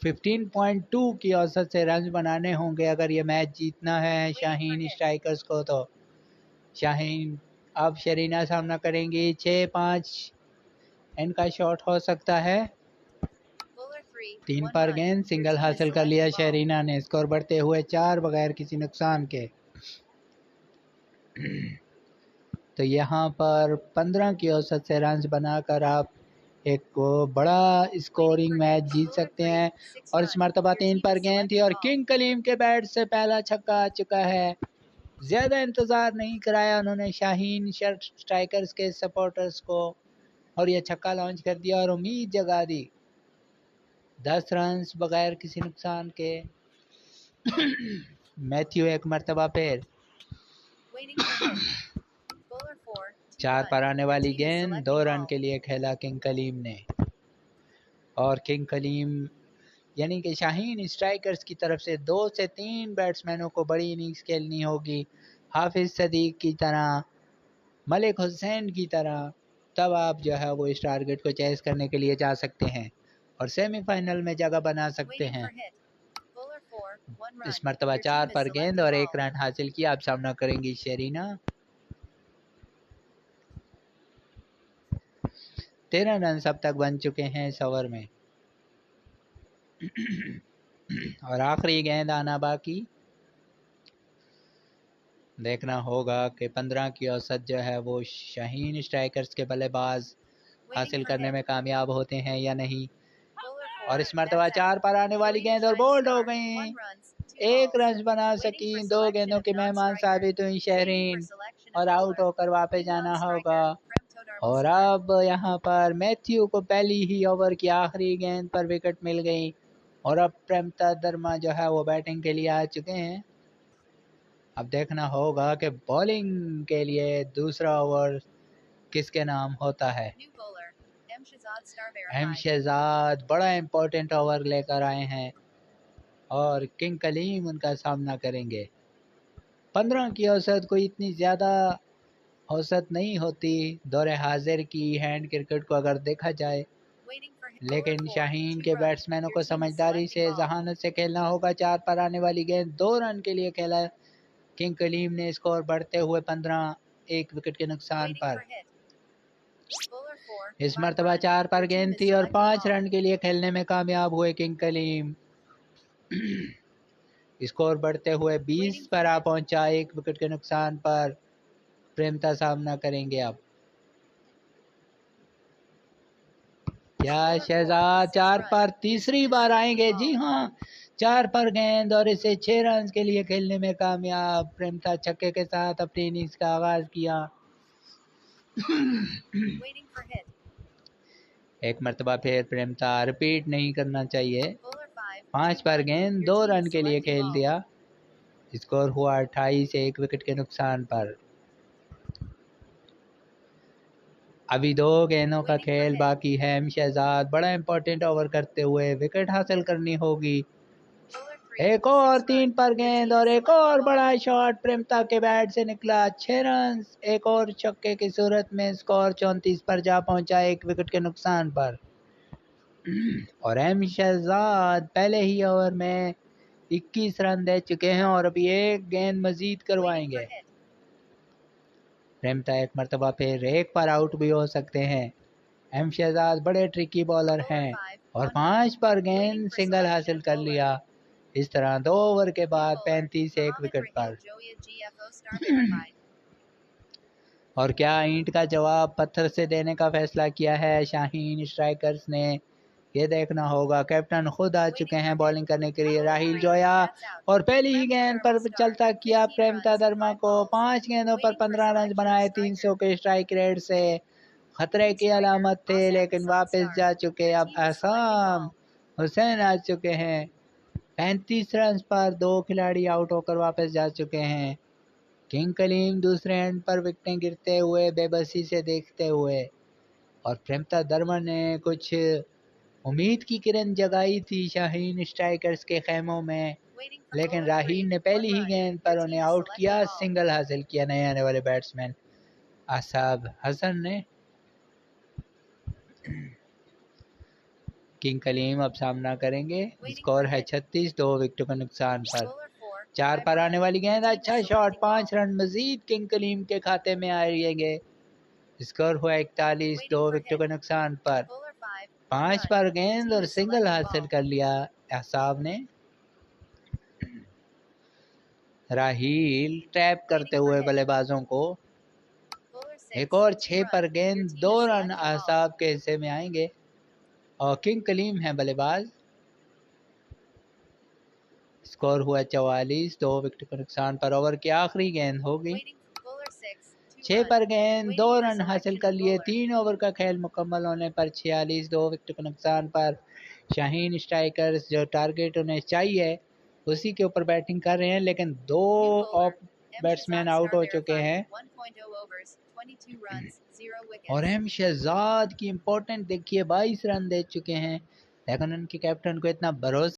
15.2 की औसत से रन बनाने होंगे अगर ये मैच जीतना है शाहीन स्ट्राइकर्स को। तो शाहीन अब शरीना सामना करेंगी। 6-5 इनका शॉट हो सकता है। 3 पर गेंद सिंगल हासिल कर लिया शरीना ने। स्कोर बढ़ते हुए 4 बगैर किसी नुकसान के। तो यहाँ पर 15 की औसत से रन बनाकर आप एक बड़ा स्कोरिंग मैच जीत सकते हैं। और इस मरतबा 3 पर गेंद थी और किंग कलीम के बैट से पहला छक्का आ चुका है। ज़्यादा इंतज़ार नहीं कराया उन्होंने शाहीन स्ट्राइकर्स के सपोर्टर्स को और यह छक्का लॉन्च कर दिया और उम्मीद जगा दी। 10 रन बगैर किसी नुकसान के। मैथ्यू एक मरतबा फिर 4 पर आने वाली गेंद 2 रन के लिए खेला किंग कलीम ने। और किंग कलीम यानी कि शाहीन स्ट्राइकर्स की तरफ से 2 से 3 बैट्समैनों को बड़ी इनिंग्स खेलनी होगी, हाफिज सदीक की तरह, मलिक हुसैन की तरह, तब आप जो है वो इस टारगेट को चेस करने के लिए जा सकते हैं और सेमीफाइनल में जगह बना सकते हैं। इस मरतबा 4 पर गेंद और 1 रन हासिल किया। अब सामना करेंगी शेरीना। 13 रन अब तक बन चुके हैं इस ओवर में और आखिरी गेंद आना बाकी। देखना होगा कि 15 की औसत जो है वो शाहीन स्ट्राइकर्स के बल्लेबाज हासिल करने में कामयाब होते हैं या नहीं। और इस मरतबा 4 पर आने वाली गेंद और बोल्ड हो गई। 1 रन बना सकी। 2 गेंदों की मेहमान साबित हुई शहरीन और आउट होकर वापस जाना होगा। और अब यहाँ पर मैथ्यू को पहली ही ओवर की आखिरी गेंद पर विकेट मिल गई और अब प्रेमता दर्मा जो है वो बैटिंग के लिए आ चुके हैं। अब देखना होगा कि बॉलिंग के लिए दूसरा ओवर किसके नाम होता है। एम शहजाद बड़ा इम्पोर्टेंट ओवर लेकर आए हैं और किंग कलीम उनका सामना करेंगे। 15 की औसत कोई इतनी ज़्यादा औसत नहीं होती दौरे हाजिर की हैंड क्रिकेट को अगर देखा जाए, लेकिन शाहीन के बैट्समैनों को समझदारी से जहानत से खेलना होगा। 4 पर आने वाली गेंद 2 रन के लिए खेला किंग कलीम ने। स्कोर बढ़ते हुए 15, 1 विकेट के नुकसान पर। इस मरतबा 4 पर गेंद थी और 5 रन के लिए खेलने में कामयाब हुए किंग कलीम। स्कोर बढ़ते हुए 20 पर आ पहुंचा, 1 विकेट के नुकसान पर। प्रेमता सामना करेंगे अब। क्या शहजाद 4 पर तीसरी बार आएंगे? जी हाँ, 4 पर गेंद और इसे 6 रन के लिए खेलने में कामयाब। प्रेमता छक्के के साथ अपनी इनिंग्स का आगाज किया। एक मरतबा फिर प्रेमता रिपीट नहीं करना चाहिए। 5 पर गेंद 2 रन के लिए खेल दिया। स्कोर हुआ 28, 1 विकेट के नुकसान पर। अभी 2 गेंदों का खेल बाकी है। शहजाद बड़ा इंपॉर्टेंट ओवर करते हुए विकेट हासिल करनी होगी। एक और 3 पर गेंद और एक और बड़ा शॉट प्रेमता के बैट से निकला। 6 रन एक और छक्के की सूरत में स्कोर 34 पर जा पहुंचा, 1 विकेट के नुकसान पर। और एम शहजाद पहले ही ओवर में 21 रन दे चुके हैं और अभी 1 गेंद मजीद करवाएंगे। प्रेमता एक मरतबा फिर 1 पर आउट भी हो सकते हैं। एम शहजाद बड़े ट्रिकी बॉलर हैं और 5 पर गेंद सिंगल हासिल कर लिया। इस तरह 2 ओवर के बाद 35, 1 विकेट पर। और क्या ईंट का जवाब पत्थर से देने का फैसला किया है शाहीन स्ट्राइकर्स ने? ये देखना होगा। कैप्टन खुद आ चुके हैं बॉलिंग करने के लिए, राहिल जोया, और पहली ही गेंद पर चलता किया प्रेमता दर्मा को। 5 गेंदों पर 15 रन बनाए 300 के स्ट्राइक रेट से। खतरे की अलामत थे लेकिन वापस जा चुके। अब आसाम हुसैन आ चुके हैं। 35 रन पर 2 खिलाड़ी आउट होकर वापस जा चुके हैं। किंग कलीम दूसरे एंड पर विकेटें गिरते हुए बेबसी से देखते हुए, और प्रेमता दर्मा ने कुछ उम्मीद की किरण जगाई थी शाहीन स्ट्राइकर्स के खेमों में, लेकिन राहील ने पहली ही गेंद पर उन्हें आउट किया। सिंगल हासिल किया नए आने वाले बैट्समैन आसाब हसन ने। किंग कलीम अब सामना करेंगे। स्कोर है 36, 2 विकेटों के नुकसान पर। 4 पर आने वाली गेंद, अच्छा शॉट, 5 रन मजीद किंग कलीम के खाते में आएंगे। स्कोर हुआ 41, 2 विकेटों के नुकसान पर। 5 पर गेंद और सिंगल हासिल कर लिया आसाब ने। राहील ट्रैप करते हुए बल्लेबाजों को। एक और 6 पर गेंद, 2 रन आसाब के हिस्से में आएंगे और किंग कलीम है बल्लेबाज। स्कोर हुआ 44, 2 विकेट के नुकसान पर। ओवर की आखिरी गेंद होगी। 6 पर गेंद, 2 रन हासिल कर लिए। 3 ओवर का खेल मुकम्मल होने पर 46, 2 विकेट के नुकसान पर। शाहीन स्ट्राइकर्स जो टारगेट उन्हें चाहिए उसी के ऊपर बैटिंग कर रहे हैं, लेकिन 2 बैट्समैन आउट हो चुके हैं। और एम शहजाद की इम्पोर्टेंट देखिए 22 रन दे चुके हैं, लेकिन उनके कैप्टन को इतना भरोसा